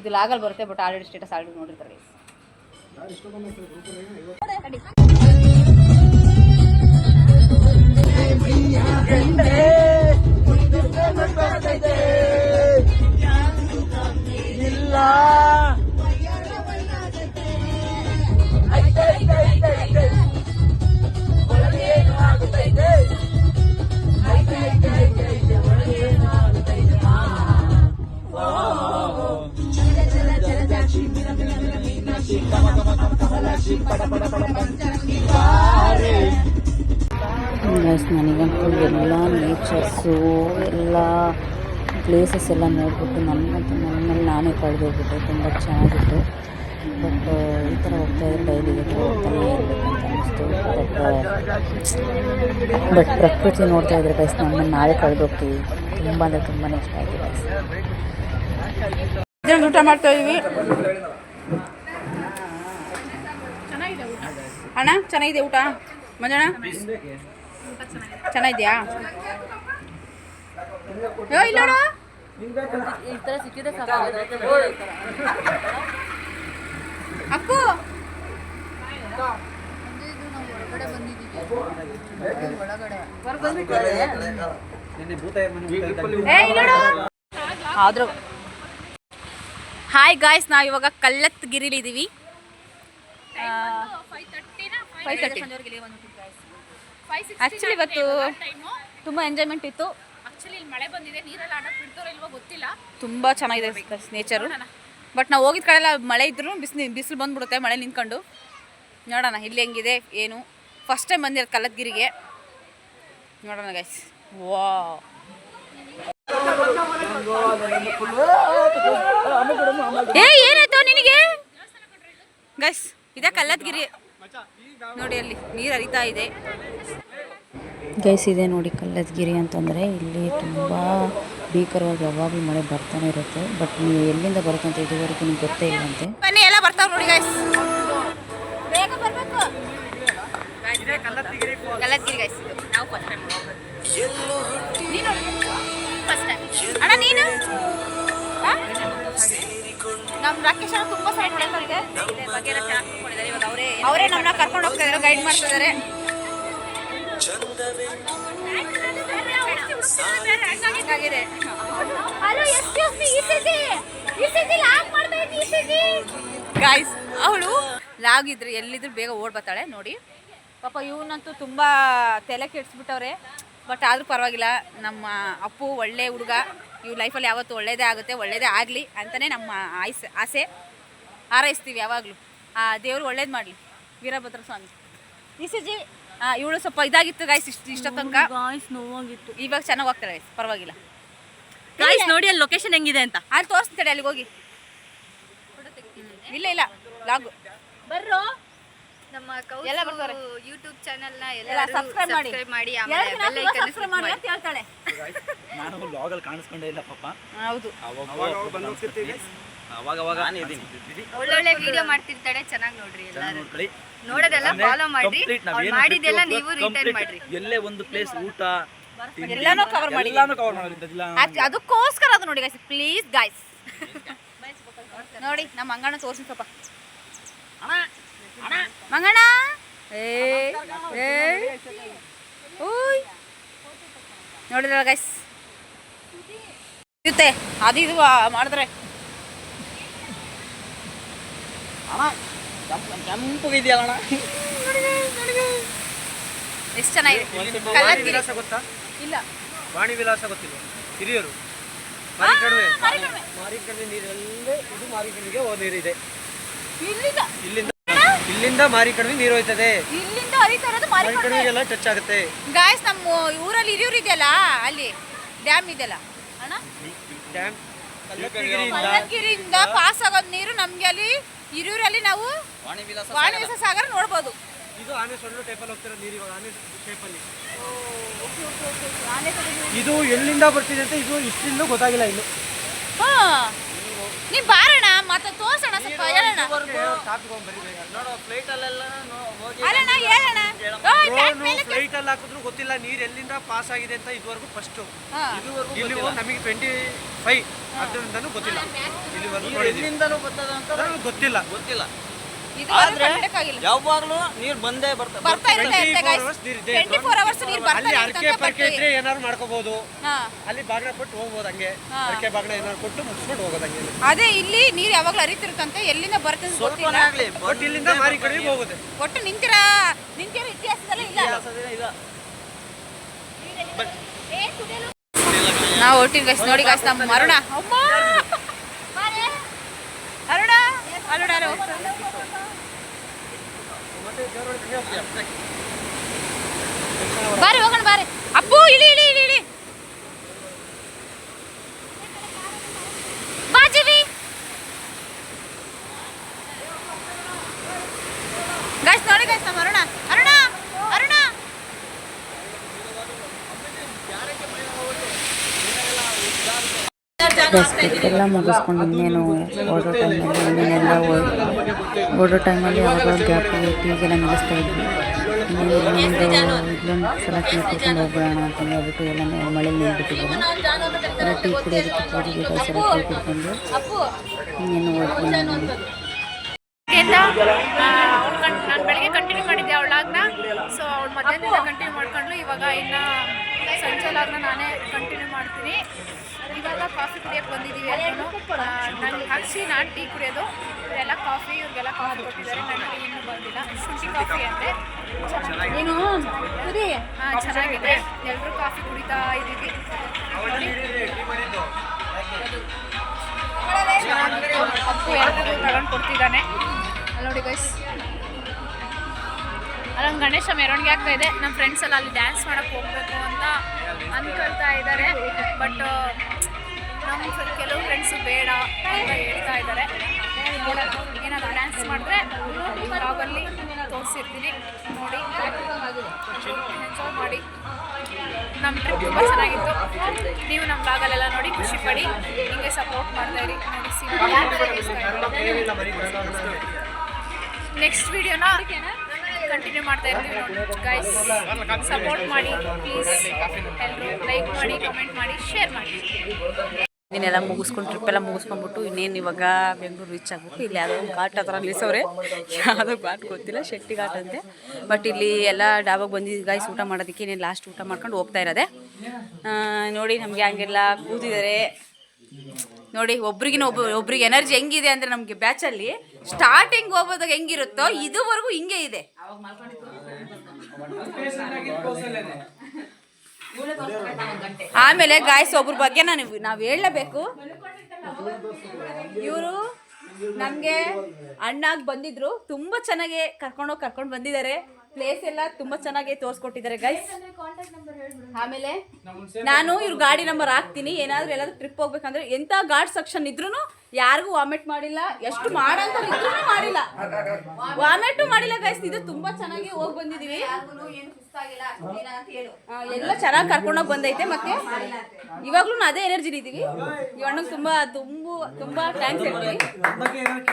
ಇದು ಲಾಗಲ್ಲಿ ಬರುತ್ತೆ, ಬಟ್ ಆಲ್ರೆಡಿ ಸ್ಟೇಟಸ್ ಆಲ್ರೆಡಿ ನೋಡಿರ್ತಾರೆ. ಗೈಸ್ ನನಗಂತೂ ಎಲ್ಲ ನೇಚರ್ಸು ಎಲ್ಲ ಪ್ಲೇಸಸ್ ಎಲ್ಲ ನೋಡಿಬಿಟ್ಟು ನನಗಂತೂ ನನ್ನಲ್ಲಿ ನಾನೇ ಕಳೆದೋಗ್ಬಿಟ್ಟೆ. ತುಂಬ ಚೆನ್ನಾಗಿತ್ತು. ಬಟ್ ಈ ಥರ ಹೋಗ್ತಾ ಇದ್ರೆ ಡೈಲಿ ಹೋಗ್ತಾನೆ ಇರಬೇಕಂತ ಅನ್ನಿಸ್ತು. ಬಟ್ ಪ್ರಕೃತಿ ನೋಡ್ತಾ ಇದ್ರೆ ಗೈಸ್ ನಮ್ಮನ್ನು ನಾವೇ ಕಳೆದೋಗ್ತೀವಿ. ತುಂಬ ಅಂದರೆ ತುಂಬಾ ಇಷ್ಟ ಆಯಿತು ಗೈಸ್. ಊಟ ಮಾಡ್ತಾ ಇದೀವಿ ಅಣ್ಣ. ಚೆನ್ನಾಗಿದೆ ಊಟ ಮಂಜಣ್ಣ? ಚೆನ್ನಾಗಿದ್ಯಾ? ಇಲ್ಲ ಅಪ್ಪು ಆದ್ರೂ ಹಾಯ್ ಗಾಯ್ಸ್, ನಾವು ಇವಾಗ ಕಲ್ಲತ್ಗಿರಿಲಿದ್ದೀವಿ. 5:30 ಆ್ಯಕ್ಚುಲಿ ಇವತ್ತು ತುಂಬ ಎಂಜಾಯ್ಮೆಂಟ್ ಇತ್ತು. ಮಳೆ ಬಂದಿದೆ, ನೀರೆಲ್ಲ ಆಡಕ್ಕೆ ಬಿಡ್ತಾರೋ ಇಲ್ವೋ ಗೊತ್ತಿಲ್ಲ. ತುಂಬ ಚೆನ್ನಾಗಿದೆ ನೇಚರು. ಬಟ್ ನಾವು ಹೋಗಿದ ಕಡೆ ಎಲ್ಲ ಮಳೆ ಇದ್ರೂ ಬಿಸಿಲು ಬಂದ್ಬಿಡುತ್ತೆ ಮಳೆ ನಿಂತ್ಕೊಂಡು. ನೋಡೋಣ ಇಲ್ಲಿ ಹೆಂಗಿದೆ ಏನು. ಫಸ್ಟ್ ಟೈಮ್ ಬಂದಿರೋದು ಕಲ್ಲತ್ಗಿರಿಗೆ. ನೋಡೋಣ ಗೈಸ್. ವಾ ಏನಾಯ್ತು ನಿನಗೆ ಗೈಸ್? ಇದೇ ಕಲ್ಲತ್ಗಿರಿ ನೋಡಿ, ಅಲ್ಲಿ ನೀರು ಹರಿತಾ ಇದೆ ಗೈಸ್. ಇದೆ ನೋಡಿ ಕಲ್ಲತ್ಗಿರಿ ಅಂತಂದರೆ ಇಲ್ಲಿ ತುಂಬ ಭೀಕರವಾಗಿ ಯಾವಾಗಲೂ ಮಳೆ ಬರ್ತಾನೆ ಇರುತ್ತೆ. ಬಟ್ ನೀವು ಎಲ್ಲಿಂದ ಬರುತ್ತೆ ಅಂತ ಇದುವರೆಗೂ ನಿಮ್ಗೆ ಗೊತ್ತೇ ಇಲ್ಲಂತೆ. ಬನ್ನಿ ಎಲ್ಲ ಬರ್ತಾವೆ ನೋಡಿ ಗೈಸ್, ಬೇಗ ಬರಬೇಕು. ಕಲ್ಲತ್ಗಿರಿ ಗೈಸ್, ನಾವು ಫಸ್ಟ್ ಟೈಮ್. ನೀನು ಫಸ್ಟ್ ಟೈಮ್ ಅಣ್ಣ? ನೀನು ನಮ್ಮ ರಾಕೇಶ್ ಅವರು ತುಂಬ ಸೈಡ್ ಇದೆ ಬಗ್ಗೆ ಎಲ್ಲ ಚೆನ್ನಾಗಿ ತಿಳ್ಕೊಂಡಿದ್ದಾರೆ. ಇವಾಗ ಅವರೇ ನಮ್ಮನ್ನ ಕರ್ಕೊಂಡು ಹೋಗ್ತಾ ಇದ್ದಾರೆ, ಗೈಡ್ ಮಾಡ್ತಾ ಇದ್ದಾರೆ. ಗಾಯ್ಸ್, ಅವಳು ಲಾಗ್ ಇದ್ರೆ ಎಲ್ಲಿದ್ರು ಬೇಗ ಓಡ್ ಬರ್ತಾಳೆ ನೋಡಿ. ಪಾಪ ಇವನಂತೂ ತುಂಬ ತಲೆ ಕೆಡಿಸ್ಬಿಟ್ಟವ್ರೆ. ಬಟ್ ಆದರೂ ಪರವಾಗಿಲ್ಲ, ನಮ್ಮ ಅಪ್ಪು ಒಳ್ಳೆ ಹುಡುಗ. ಇವ್ ಲೈಫಲ್ಲಿ ಯಾವತ್ತೂ ಒಳ್ಳೇದೇ ಆಗುತ್ತೆ, ಒಳ್ಳೇದೇ ಆಗಲಿ ಅಂತಲೇ ನಮ್ಮ ಆಸೆ. ಹಾರೈಸ್ತೀವಿ ಯಾವಾಗಲೂ. ಆ ದೇವರು ಒಳ್ಳೇದು ಮಾಡಲಿ. ವೀರಭದ್ರ ಸ್ವಾಮಿ. ಇಸಿಜಿ ಇವಳು ಸ್ವಲ್ಪ ಇದಾಗಿತ್ತು ಗಾಯ್ಸ್ ಇಷ್ಟ ತನಕ. ಗಾಯ್ಸ್ ನೋವಾಗಿತ್ತು. ಇವಾಗ ಚೆನ್ನಾಗಿ ಹೋಗ್ತಾಳೆ ಗಾಯ್ಸ್, ಪರವಾಗಿಲ್ಲ. ಗಾಯ್ಸ್ ನೋಡಿ ಅಲ್ಲಿ ಲೊಕೇಶನ್ ಹೆಂಗಿದೆ ಅಂತ. ಅಲ್ಲಿ ತೋರಿಸ್ತಾಳೆ, ಅಲ್ಲಿಗೆ ಹೋಗಿ. ಇಲ್ಲ ಲಾಗು ಬರ್ರೋ ನಮ್ಮ ಎಲ್ಲ ಬರ್ತಾರೆ. ಯೂಟ್ಯೂಬ್ ಚಾನೆಲ್ನ ಎಲ್ಲ ಸಬ್ಸ್ಕ್ರೈಬ್ ಮಾಡಿ ಸಬ್ಸ್ಕ್ರೈಬ್ ಮಾಡಿ ಅಂತ ಹೇಳ್ತಾಳೆ. ನಾನು ವ್ಲಾಗಲ್ಲಿ ಕಾಣಿಸ್ಕೊಂಡೇ ಇಲ್ಲ ಪಾಪ. ಹೌದು, ಅವಾಗ ಒಳ್ಳೊಳ್ಳೆ ವಿಡಿಯೋ ಮಾಡ್ತಿರ್ತಾಳೆ, ಚೆನ್ನಾಗಿ ನೋಡ್ರಿ. ಎಲ್ಲರೂ ನೋಡೋದೆಲ್ಲ ಫಾಲೋ ಮಾಡ್ರಿ, ಮಾಡಿದೆಲ್ಲ ನೀವು ರಿಟರ್ನ್ ಮಾಡ್ರಿ. ಎಲ್ಲೇ ಒಂದು ಪ್ಲೇಸ್ ಊಟ ಎಲ್ಲಾನು ಕವರ್ ಮಾಡಿ, ಅದಕ್ಕೋಸ್ಕರ ಅದು ನೋಡಿ ಗಾಯ್ಸ್. ಪ್ಲೀಸ್ ಗಾಯ್ಸ್ ನೋಡಿ, ನಮ್ಮ ಮಂಗಣ್ಣ ತೋರಿಸಿ ಸ್ವಲ್ಪ. ಮಂಗಣ್ಣ ಓಯ್ ನೋಡಿದ್ರ ಗೈಸ್, ಇರುತ್ತೆ ಅದು ಇದು ಮಾಡಿದ್ರೆ. ಕೆಂಪಗಿದೆಯಲ್ಲ ಎಷ್ಟು ಚೆನ್ನಾಗಿದೆ. ವಿಲಾಸ ಗೊತ್ತಾ? ಇಲ್ಲ, ವಾಣಿ ವಿಲಾಸ ಗೊತ್ತಿಲ್ಲ. ಹಿರಿಯರು ಮಾರಿಕಣಿವೆ ನೀರಲ್ಲೇ ಇದು ಮಾರಿಕಣಿವೆಗೆ ನೀರಿದೆ. ಇಲ್ಲಿಂದ ಮಾರಿಕಣಿವೆ ನೀರು ಹೋಯ್ತದೆ. ಇಲ್ಲಿಂದ ಹರಿತಾ ಇರೋದು ಮಾರಿಕಣಿವೆಗೆಲ್ಲ ಟಚ್ ಆಗುತ್ತೆ ಗಾಯ್ಸ್. ನಮ್ಮ ಊರಲ್ಲಿ ಹಿರಿಯೂರು ಇದೆಯಲ್ಲ, ಅಲ್ಲಿ ಡ್ಯಾಮ್ ಇದೆಯಲ್ಲ ಅಣ್ಣ, ಡ್ಯಾಮ್. ಕಲ್ಲತ್ಗಿರಿಯಿಂದ ಪಾಸ್ ಆಗೋದು ನೀರು ನಮ್ಗೆ ಅಲ್ಲಿ ಹಿರಿಯೂರಲ್ಲಿ ನಾವು ವಾಣಿವಿಲಾಸ ಸಾಗರ ನೋಡ್ಬೋದು. ಇದು ಆನೆ ಸೊಳ್ಳು ಟೈಪಲ್ಲಿ ಹೋಗ್ತಿರೋ ನೀರು. ಇವಾಗ ಆನೆ ಟೈಪಲ್ಲಿ ಇದು ಎಲ್ಲಿಂದ ಬರ್ತಿದೆ ಅಂತ ಇದು ಇಷ್ಟಿಂದ ಗೊತ್ತಾಗಿಲ್ಲ ಇನ್ನು. ನೀ ಬಾರಣ ಮತ್ತೆ ತೋರ್ಸೋಣ, ಸ್ವಲ್ಪ ಹೇಳೋಣ. ಫ್ಲೈಟ್ ಅಲ್ಲೆಲ್ಲ ಅಲ್ಲಣ್ಣ ಹೇಳೋಣ. ಫ್ಲೈಟ್ ಅಲ್ಲಿ ಹಾಕಿದ್ರು ಗೊತ್ತಿಲ್ಲ ನೀರು ಎಲ್ಲಿಂದ ಪಾಸ್ ಆಗಿದೆ ಅಂತ ಇದುವರೆಗೂ ಫಸ್ಟ್. ಇಲ್ಲಿ ನಮಗೆ 25 ಅದರಿಂದನೂ ಗೊತ್ತಿಲ್ಲ. ಇಲ್ಲಿವರೆಗೂ ಗೊತ್ತಿಲ್ಲ. ಯಾವಾಗಲೂ ನೀರು ಬಂದೇ ಬರ್ತಾ ಬರ್ತಾ ಇರುತ್ತೆ guys. 24 hours ನೀರು ಬರ್ತಾ ಅಲ್ಲಿ ಇರುತ್ತೆ. ಅರ್ಕೆ ಪರ್ಕೆ ಇದ್ರೆ ಏನಾದ್ರು ಮಾಡ್ಕೋಬಹುದು. ಅಲ್ಲಿ ಬಾಗಿನ ಕೊಟ್ಟು ಹೋಗ್ಬೋದು, ಹಂಗೆ ಅರ್ಕೆ ಬಾಗಿನ ಏನಾದ್ರು ಕೊಟ್ಟು ಮುಗಿಸ್ಕೊಂಡು ಹೋಗೋದು ಹಂಗೆ. ಅದೇ ಇಲ್ಲಿ ನೀರು ಯಾವಾಗಲೂ ಹರಿತಿರುತ್ತಂತೆ, ಎಲ್ಲಿಂದ ಬರ್ತದೆ ಗೊತ್ತಿಲ್ಲ. ಒಟ್ಟು ಇಲ್ಲಿಂದ ಮಾರಿ ಕಡೆಗೆ ಹೋಗುತ್ತೆ. ಒಟ್ಟು ನಿಂತಿರೋ ಇತಿಹಾಸದಲ್ಲೇ ಇಲ್ಲ. ನಾವು ಹೊಟ್ಟಿವಿ ಗೈಸ್ ನೋಡಿ ಗೈಸ್. ನಮ್ಮ ಅರುಣ ಅರುಣ ಬಾರಿ ಹೋಗೋಣ ಬಾರಿ. ಅಪ್ಪು ಇಳಿ ಇಳಿ ಇಳಿ ಇಳಿ. ಬಾ ಜೀವಿ. ಗೈಸ್ ನೋಡಿ ಗೈಸ್, ನಮ್ಮ ಅರುಣ ಅರುಣ ಅರುಣ. ಎಲ್ಲ ಮುಗಿಸ್ಕೊಂಡು ಇನ್ನೇನು ಓಡೋ ಟೈಮಲ್ಲಿ ಇನ್ನೇನೆಲ್ಲ ಓಡೋ ಟೈಮಲ್ಲಿ ಅವಾಗ ಗ್ಯಾಪ್ ಟೀಗೆಲ್ಲ ನಿಲ್ಲಿಸ್ತಾ ಇದ್ವಿ. ಇಲ್ಲೊಂದು ಸಲ ಟೀ ಕುಡ್ಕೊಂಡು ಹೋಗ್ಬಿಡೋಣ ಅಂತ ಹೇಳ್ಬಿಟ್ಟು ಎಲ್ಲ ಮಳೇಲಿ ನಿಂತ್ಬಿಟ್ಟಿದ್ದೀವಿ. ಎಲ್ಲ ಟೀ ಕುಡಿಯೋದಕ್ಕೆ ಪೂಜೆಗೆ ಸಲ ಟೀ ಕುಡ್ಕೊಂಡು ಇನ್ನೇನು ಹೋಗ್ಬಿಡೋಣ. ನಾನು ಬೆಳಗ್ಗೆ ಕಂಟಿನ್ಯೂ ಮಾಡಿದ್ದೆ ಅವಳಾಗ್ನ. ಸೊ ಅವಳು ಮಧ್ಯಾಹ್ನದಿಂದ ಕಂಟಿನ್ಯೂ ಮಾಡ್ಕೊಂಡು ಇವಾಗ ಇನ್ನು ಸಂಜೆಲಾಗ್ನ ನಾನೇ ಕಂಟಿನ್ಯೂ ಮಾಡ್ತೀನಿ. ಇವಾಗ ಕಾಫಿ ಕುಡಿಯೋಕ್ಕೆ ಬಂದಿದ್ದೀವಿ ಎಲ್ಲರೂ. ನನಗೆ ಹಾಕ್ಸಿ ನಾನು ಟೀ ಕುಡಿಯೋದು, ಇವರೆಲ್ಲ ಕಾಫಿ, ಇವ್ರಿಗೆಲ್ಲ ಕಾಫಿ ಕೊಟ್ಟಿದ್ದಾರೆ. ನನಗೆ ಇನ್ನೂ ಬಂದಿಲ್ಲ. ಶುಂಠಿ ಕಾಫಿ ಅಂತೆ, ಏನು ಕುಡಿ. ಚೆನ್ನಾಗಿದೆ. ಎಲ್ಲರೂ ಕಾಫಿ ಕುಡಿತಾ ಇದ್ದೀವಿ. ಅಪ್ಪು ಎಲ್ಲರಿಗೂ ತಗೊಂಡು ಕೊಡ್ತಿದ್ದಾನೆ. ಅಲ್ಲಿ ನೋಡಿ ಗೈಸ್, ಅಲ್ಲೊಂದು ಗಣೇಶ ಮೆರವಣಿಗೆ ಆಗ್ತಾ ಇದೆ. ನಮ್ಮ ಫ್ರೆಂಡ್ಸ್ ಎಲ್ಲ ಅಲ್ಲಿ ಡ್ಯಾನ್ಸ್ ಮಾಡೋಕ್ಕೆ ಹೋಗಬೇಕು ಅಂತ ಅಂದ್ಕೊಳ್ತಾ ಇದ್ದಾರೆ. ಬಟ್ ನಮ್ಮ ಕೆಲವು ಫ್ರೆಂಡ್ಸು ಬೇಡ ಅಂತ ಹೇಳ್ತಾ ಇದ್ದಾರೆ. ಏನಾದರೂ ಡ್ಯಾನ್ಸ್ ಮಾಡಿದ್ರೆ ಬ್ಲಾಗಲ್ಲಿ ತೋರಿಸಿರ್ತೀನಿ, ನೋಡಿ ಎಂಜಾಯ್ ಮಾಡಿ. ನಮ್ಮ ಟ್ರಿಪ್ ತುಂಬ ಚೆನ್ನಾಗಿತ್ತು. ನೀವು ನಮ್ಮ ಬ್ಲಾಗಲ್ಲೆಲ್ಲ ನೋಡಿ ಖುಷಿ ಪಡಿ, ಹಿಂಗೆ ಸಪೋರ್ಟ್ ಮಾಡ್ತಾ ಇರಿ. ನೆಕ್ಸ್ಟ್ ವಿಡಿಯೋನ ಕಂಟಿನ್ಯೂ ಮಾಡ್ತಾ ಇರ್ತೀವಿ ಗೈಸ್. ಸಪೋರ್ಟ್ ಮಾಡಿ ಪ್ಲೀಸ್. ಎಲ್ಲರೂ ಲೈಕ್ ಮಾಡಿ, ಕಮೆಂಟ್ ಮಾಡಿ, ಶೇರ್ ಮಾಡಿ. ಇದನ್ನೆಲ್ಲ ಮುಗಿಸ್ಕೊಂಡು ಟ್ರಿಪ್ಪೆಲ್ಲ ಮುಗಿಸ್ಕೊಂಡ್ಬಿಟ್ಟು ಇನ್ನೇನು ಇವಾಗ ಬೆಂಗಳೂರು ರೀಚ್ ಆಗಬೇಕು. ಇಲ್ಲಿ ಯಾವುದೋ ಘಾಟ್ ಹತ್ರ ನಿಲ್ಲಿಸೋರೆ, ಯಾವುದೋ ಘಾಟ್ ಗೊತ್ತಿಲ್ಲ, ಶೆಟ್ಟಿ ಘಾಟ್ ಅಂತೆ. ಬಟ್ ಇಲ್ಲಿ ಎಲ್ಲ ಡಾಬಾಗೆ ಬಂದಿದ್ದು ಗಾಯ್ಸ್ ಊಟ ಮಾಡೋದಕ್ಕೆ. ಇನ್ನೇನು ಲಾಸ್ಟ್ ಊಟ ಮಾಡ್ಕೊಂಡು ಹೋಗ್ತಾ ಇರೋದೆ. ನೋಡಿ ನಮಗೆ ಹಂಗೆಲ್ಲ ಕೂತಿದ್ದಾರೆ ನೋಡಿ. ಒಬ್ರಿಗೆ ಎನರ್ಜಿ ಹೆಂಗಿದೆ ಅಂದರೆ ನಮಗೆ ಬ್ಯಾಚಲ್ಲಿ ಸ್ಟಾರ್ಟಿಂಗ್ ಹೋಗೋದಾಗ ಹೆಂಗಿರುತ್ತೋ ಇದುವರೆಗೂ ಹಿಂಗೆ ಇದೆ. ಆಮೇಲೆ ಗಾಯ್ಸ್ ಒಬ್ರ ಬಗ್ಗೆ ನಾವು ಹೇಳಲೇಬೇಕು. ಇವರು ನಮಗೆ ಅಣ್ಣಾಗಿ ಬಂದಿದ್ರು, ತುಂಬ ಚೆನ್ನಾಗಿ ಕರ್ಕೊಂಡು ಬಂದಿದ್ದಾರೆ. ಪ್ಲೇಸ್ ಎಲ್ಲ ತುಂಬ ಚೆನ್ನಾಗಿ ತೋರಿಸ್ಕೊಟ್ಟಿದ್ದಾರೆ ಗೈಸ್. ಆಮೇಲೆ ನಾನು ಇವ್ರ ಗಾಡಿ ನಂಬರ್ ಹಾಕ್ತೀನಿ. ಎಲ್ಲಾದ್ರೂ ಟ್ರಿಪ್ ಹೋಗ್ಬೇಕಂದ್ರೆ ಎಂಥ ಗಾಡ್ ಸೆಕ್ಷನ್ ಇದ್ರೂ ಯಾರಿಗೂ ವಾಮಿಟ್ ಮಾಡಿಲ್ಲ, ಎಷ್ಟು ಮಾಡಂತ ಇದ್ರೂ ಮಾಡಿಲ್ಲ, ವಾಮಿಟು ಮಾಡಿಲ್ಲ ಗೈಸ್. ಇದು ತುಂಬಾ ಚೆನ್ನಾಗಿ ಹೋಗಿ ಬಂದಿದೀವಿ. ಎಲ್ಲ ಚೆನ್ನಾಗಿ ಕರ್ಕೊಂಡೋಗಿ ಬಂದೈತೆ. ಮತ್ತೆ ಇವಾಗ್ಲೂ ಅದೇ ಎನರ್ಜಿ ಇದ್ದೀವಿ. ಈ ಅಣ್ಣಂಗೆ ತುಂಬಾ ಥ್ಯಾಂಕ್ಸ್ ಹೇಳ್ತೀವಿ.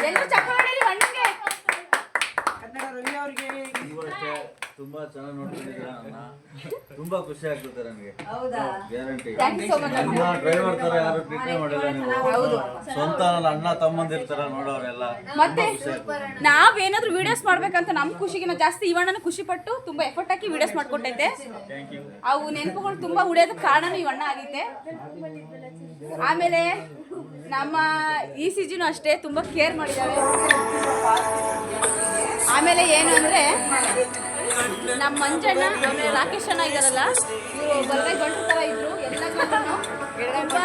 ಎಲ್ಲರೂ ಚಪ್ಪ ಮಾಡಿರಿ ಅಣ್ಣಂಗೆ. ತುಂಬಾ ಚೆನ್ನಾಗಿ ನೋಡ್ತಿದ್ದೀರಾ, ತುಂಬಾ ಖುಷಿ ಆಗ್ತದೆ ನನಗೆ. ಗ್ಯಾರಂಟಿ. ಡ್ರೈವರ್ ತರ ಯಾರು ಟ್ರೀಟ್ಮೆಂಟ್ ಮಾಡಿಲ್ಲ ನೀವು. ಸ್ವಂತ ಅಣ್ಣ ತಮ್ಮಂದಿರ್ತಾರ ನೋಡೋರೆಲ್ಲ. ಮತ್ತೆ ನಾವೇನಾದ್ರೂ ವಿಡಿಯೋಸ್ ಮಾಡ್ಬೇಕಂತ ನಮ್ ಖುಷಿಗಿನ ಜಾಸ್ತಿ ಇವಣ್ಣನ ಖುಷಿ ಪಟ್ಟು ತುಂಬಾ ಎಫರ್ಟ್ ಹಾಕಿ ವಿಡಿಯೋಸ್ ಮಾಡ್ಕೊಟ್ಟೈತೆ. ಅವು ನೆನಪುಗಳು ತುಂಬಾ ಉಳಿಯೋದಕ್ಕೆ ಕಾರಣನೂ ಇವಣ್ಣ ಆಗೈತೆ. ಆಮೇಲೆ ನಮ್ಮ ECG ಅಷ್ಟೇ ತುಂಬಾ ಕೇರ್ ಮಾಡಿದ್ದಾರೆ. ಆಮೇಲೆ ಏನು ಅಂದ್ರೆ ನಮ್ಮ ಮಂಜಣ್ಣ ಆಮೇಲೆ ರಾಕೇಶ್ ಅಣ್ಣ ಇದಾರಲ್ಲ, ಇವರು ಬಲ್ಲೆ ಗಂಟು ಥರ ಇದ್ರು. ಎಲ್ಲ ತುಂಬ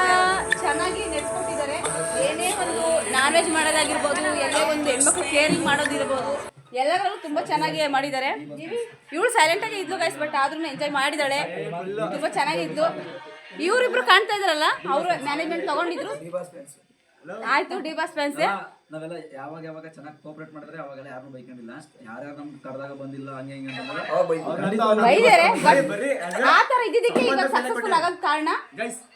ಚೆನ್ನಾಗಿ ನಡೆಸ್ಕೊಟ್ಟಿದ್ದಾರೆ. ಏನೇ ಒಂದು ನಾನ್ ವೆಜ್ ಮಾಡೋದಾಗಿರ್ಬೋದು, ಎಲ್ಲೇ ಒಂದು ಹೆಣ್ಮಕ್ಳು ಕೇರಿಂಗ್ ಮಾಡೋದಿರ್ಬೋದು, ಎಲ್ಲದರಲ್ಲೂ ತುಂಬ ಚೆನ್ನಾಗಿ ಮಾಡಿದ್ದಾರೆ. ಇವಳು ಸೈಲೆಂಟಾಗಿ ಇದ್ಲು ಗೈಸ್, ಬಟ್ ಆದ್ರೂ ಎಂಜಾಯ್ ಮಾಡಿದ್ದಾಳೆ. ತುಂಬ ಚೆನ್ನಾಗಿದ್ದು. ಇವರಿಬ್ರು ಕಾಣ್ತಾ ಇದ್ರಲ್ಲ, ಅವರು ಮ್ಯಾನೇಜ್ಮೆಂಟ್ ತಗೊಂಡಿದ್ರು. ಆಯ್ತು ಡಿ ಬಾಸ್ ಫ್ಯಾನ್ಸ್. ನಾವೆಲ್ಲ ಯಾವಾಗ ಚೆನ್ನಾಗಿ ಕೋಆಪರೇಟ್ ಮಾಡಿದ್ರೆ ಅವಾಗೆಲ್ಲ ಯಾರನ್ನೂ ಬೈಕೊಂಡಿಲ್ಲ. ಯಾರ್ಯಾರು ನಮ್ಗೆ ಕರೆದಾಗ ಬಂದಿಲ್ಲ ಹಂಗೆ ಹಿಂಗೆ ಬೈದಾರೆ. ಆ ಥರ ಇದ್ದಿದ್ದಕ್ಕೆ ಇವಾಗ ಸಕ್ಸಸ್ಫುಲ್ ಆಗೋದು ಕಾರಣ.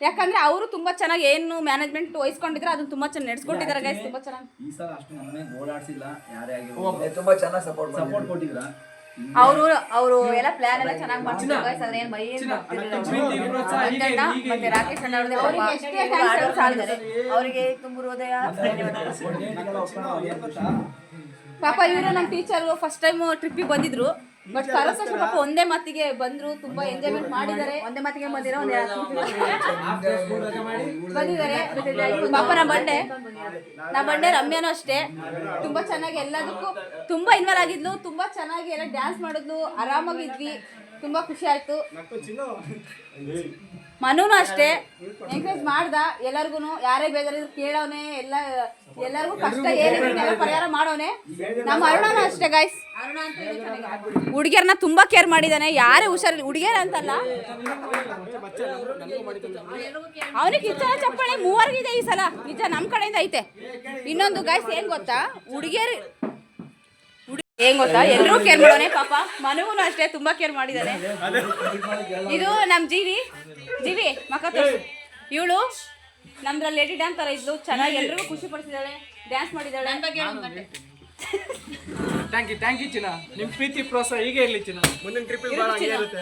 ಯಾಕಂದ್ರೆ ಅವರು ತುಂಬಾ ಚೆನ್ನಾಗಿ ಏನು ಮ್ಯಾನೇಜ್ಮೆಂಟ್ ವಹಿಸ್ಕೊಂಡಿದ್ರೆ ಅದನ್ನ ತುಂಬಾ ಚೆನ್ನಾಗಿ ನಡೆಸ್ಕೊಟ್ಟಿದ್ದಾರೆ ಗೈಸ್. ತುಂಬಾ ಚೆನ್ನಾಗಿ ಈ ಸಲ ಅಷ್ಟು ನಮ್ಮನೆ ಗೋಳಾಡ್ಸಿಲ್ಲ. ಯಾರೇ ಆಗಿರೋ ತುಂಬಾ ಚೆನ್ನಾಗಿ ಸಪೋರ್ಟ್ ಕೊಟ್ಟಿದ್ರ. ಅವರು ಎಲ್ಲ ಪ್ಲಾನ್ ಎಲ್ಲ ಚೆನ್ನಾಗಿ ಮಾಡ್ತಿದ್ರು ಗೈಸ್. ಅದ್ರ ಏನು ಬೈ ಏನು ಮತ್ತೆ ರಾಕೇಶ್ ಅಣ್ಣ ಅವರಿಗೆ ತುಂಬ ಹೃದಯ ಪಾಪ. ಇವರು ನಮ್ಮ ಟೀಚರ್ ಫಸ್ಟ್ ಟೈಮ್ ಟ್ರಿಪ್ಪಿಗೆ ಬಂದಿದ್ರು. ಬಟ್ ಕರೋಸ ಪಾಪ ಒಂದೇ ಮಾತಿಗೆ ಬಂದ್ರು. ತುಂಬಾ ಎಂಜಾಯ್ಮೆಂಟ್ ಮಾಡಿದ್ದಾರೆ. ಒಂದೇ ಮಾತಿಗೆ ಬಂದಿರೋ ಬಂದಿದ್ದಾರೆ ಪಾಪ. ನಮ್ಮ ಬಂಡೆ ರಮ್ಯಾನು ಅಷ್ಟೇ ತುಂಬಾ ಚೆನ್ನಾಗಿ ಎಲ್ಲದಕ್ಕೂ ತುಂಬಾ ಇನ್ವಾಲ್ವ್ ಆಗಿದ್ಲು. ತುಂಬಾ ಚೆನ್ನಾಗಿ ಎಲ್ಲ ಡ್ಯಾನ್ಸ್ ಮಾಡಿದ್ಲು. ಆರಾಮಾಗಿದ್ವಿ. ತುಂಬಾ ಖುಷಿ ಆಯ್ತು. ಮನುನು ಅಷ್ಟೇ ಎಂಕರೇಜ್ ಮಾಡ್ದ ಎಲ್ಲರಿಗೂ. ಯಾರೇ ಬೇಜಾರಿದ್ರು ಕೇಳೋನೆ, ಎಲ್ಲರಿಗೂ ಕಷ್ಟ ಏನಿದೆ ಪರಿಹಾರ ಮಾಡೋನೆ. ನಮ್ಮ ಅರುಣನು ಅಷ್ಟೇ ಗೈಸ್, ಹುಡುಗಿಯರನ್ನ ತುಂಬಾ ಕೇರ್ ಮಾಡಿದಾನೆ. ಯಾರೇ ಹುಷಾರಿಲ್ಲ, ಹುಡುಗಿಯರ ಅಂತಲ್ಲ, ಅವನಿಗೆ ಕಿಚ್ಚನ ಚಪ್ಪಾಳೆ ಮೂವರ್ಗಿದೆ ಈ ಸಲ, ನಿಜ ನಮ್ಮ ಕಡೆಯಿಂದ ಐತೆ. ಇನ್ನೊಂದು ಗೈಸ್ ಏನ್ ಗೊತ್ತಾ, ಹುಡುಗಿಯರು ಏನ್ ಗೊತ್ತಾ, ಎಲ್ಲರೂ ಕೇರ್ ಮಾಡೋನೆ. ಪಾಪ ಮನುಗೂ ಅಷ್ಟೇ ತುಂಬಾ ಕೇರ್ ಮಾಡಿದಾನೆ. ಇದು ನಮ್ ಜೀವಿ ಮಕ್ಕ ತೋರ್ಸು. ಇವಳು ನಮ್ದ್ರಲ್ಲಿ ಲೇಡಿ ಡ್ಯಾನ್ಸ್ ತರ ಇದ್ಲು, ಚೆನ್ನಾಗಿ ಎಲ್ರಿಗೂ ಖುಷಿ ಪಡಿಸಿದಾಳೆ, ಡ್ಯಾನ್ಸ್ ಮಾಡಿದಾಳೆ. ಥ್ಯಾಂಕ್ ಯು ಚಿನ್ನ, ನಿಮ್ಮ ಪ್ರೀತಿ ಪ್ರೋತ್ಸಾಹ ಹೀಗೆ ಇರಲಿ ಚಿನ್ನ. ಮುಂದಿನ ಟ್ರಿಪ್ ಇರುತ್ತೆ.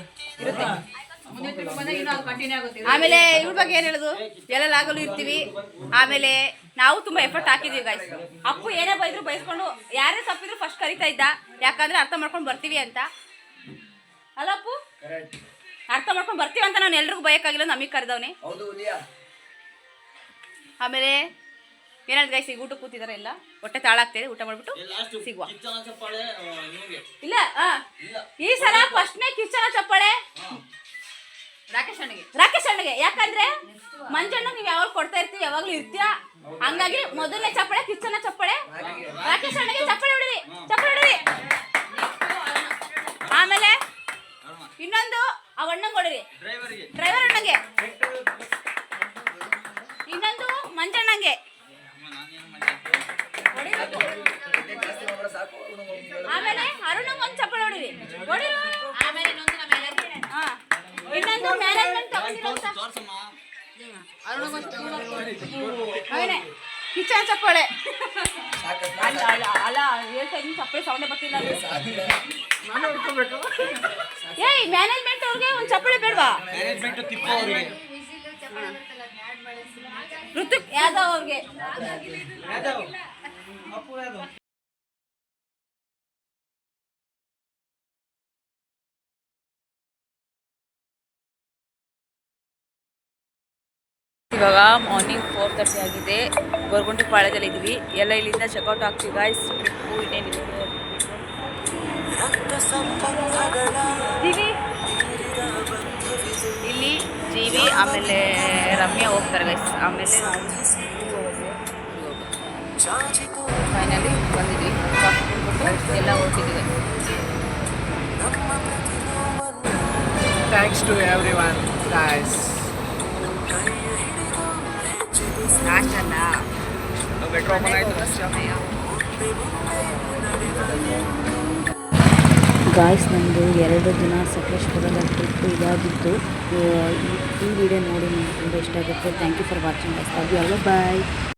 ಆಮೇಲೆ ಇವ್ರ ಬಗ್ಗೆ ಏನ್ ಹೇಳುದು, ಎಲ್ಲ ಆಗಲು ಇರ್ತೀವಿ. ಆಮೇಲೆ ನಾವು ತುಂಬಾ ಎಫರ್ಟ್ ಹಾಕಿದೀವಿ ಗೈಸ್. ಅಪ್ಪು ಏನೇ ಬೈದ್ರು ಬೈಸ್ಕೊಂಡು, ಯಾರೇ ತಪ್ಪಿದ್ರು ಫಸ್ಟ್ ಕರಿತಾ ಇದ್ದ, ಯಾಕಂದ್ರೆ ಅರ್ಥ ಮಾಡ್ಕೊಂಡು ಬರ್ತೀವಿ ಅಂತ. ಅಲ್ಲ ಅಪ್ಪು, ಅರ್ಥ ಮಾಡ್ಕೊಂಡು ಬರ್ತೀವಿ ಅಂತ ನಾನು ಎಲ್ರಿಗೂ ಬಯಕಾಗಿಲ್ಲ, ನಮಗೆ ಕರೆದವನೇ. ಆಮೇಲೆ ಏನಾದ್ರು ಗೈಸ್, ಈಗ ಊಟ ಕೂತಿದಾರೆ, ಎಲ್ಲ ಹೊಟ್ಟೆ ತಾಳಾಗ್ತಿದೆ, ಊಟ ಮಾಡ್ಬಿಟ್ಟು ಸಿಗುವ. ಇಲ್ಲ ಈ ಸಲ ಫಸ್ಟ್ನೇ ಕಿಚ್ಚನ ಚಪ್ಪಾಳೆ ರಾಕೇಶ್ ಅಣ್ಣಗೆ. ಯಾಕಂದ್ರೆ ಮಂಜಣ್ಣ ನೀವು ಯಾವಾಗ ಕೊಡ್ತಾ ಇರ್ತೀವಿ, ಯಾವಾಗ್ಲೂ ಇರ್ತೀಯ, ಹಂಗಾಗಿ ಮೊದಲನೇ ಚಪ್ಪಾಳೆ ಕಿಚ್ಚನ ಚಪ್ಪಾಳೆ ರಾಕೇಶ್ ಅಣ್ಣಗೆ. ಚಪ್ಪಾಳೆ ಹೊಡಿರಿ. ಆಮೇಲೆ ಇನ್ನೊಂದು ಆ ಅಣ್ಣಂಗೆ ಹೊಡಿರಿ, ಡ್ರೈವರ್ ಅಣ್ಣಗೆ. ಇನ್ನೊಂದು ಮಂಜಣ್ಣಂಗೆ. ಆಮೇಲೆ ಅರುಣಂಗೆ ಒಂದು ಚಪ್ಪಾಳೆ ಹೊಡಿರಿ. ಇನ್ನೊಂದು ಮ್ಯಾನೇಜ್ಮೆಂಟ್ ಕಿಚ್ಚನ ಚಪ್ಪಾಳೆ. ಅಲ್ಲ ಹೇಳ್ತಾ ಇದ್ದೀನಿ, ಚಪ್ಪಾಳೆ ಸೌಂಡೇ ಬರ್ತಿಲ್ಲ. ಏಯ್ ಮ್ಯಾನೇಜ್ಮೆಂಟ್ ಅವ್ರಿಗೆ ಒಂದು ಚಪ್ಪಾಳೆ ಬೇಡವಾ? ಋತುಕ್ ಯಾದವ್ ಅವ್ರಿಗೆ. ಇವಾಗ ಮಾರ್ನಿಂಗ್ 4:30 ಆಗಿದೆ. ಗೊರಗುಂಟೆ ಪಾಳ್ಯದಲ್ಲಿ ಇದ್ವಿ, ಎಲ್ಲ ಇಲ್ಲಿಂದ ಚೆಕ್ಔಟ್ ಆಗ್ತೀವಿ ಗಾಯ್ಸ್. ಟ್ರಿಪ್ಪು ಇನ್ನೇನಿದೆ ಇಲ್ಲಿ ಜೀವಿ ಆಮೇಲೆ ರಮ್ಯಾ ಹೋಗ್ತಾರೆ ಗೈಸ್. ಆಮೇಲೆ ಫೈನಲಿ ಬಂದಿದ್ವಿ, ಎಲ್ಲ ಹೊರಟಿದ್ವಿ. Thanks to everyone guys. Guys, ನಮ್ಮದು 2 ದಿನ ಸಕಲೇಶ್ಪುರದ ಟ್ರಿಪ್ ಇದಾಗಿತ್ತು. ಈ ವಿಡಿಯೋ ನೋಡಿ ನಿಮ್ಗೆ ತುಂಬ ಇಷ್ಟ ಆಗುತ್ತೆ. Thank you for watching guys. Love you all. Bye.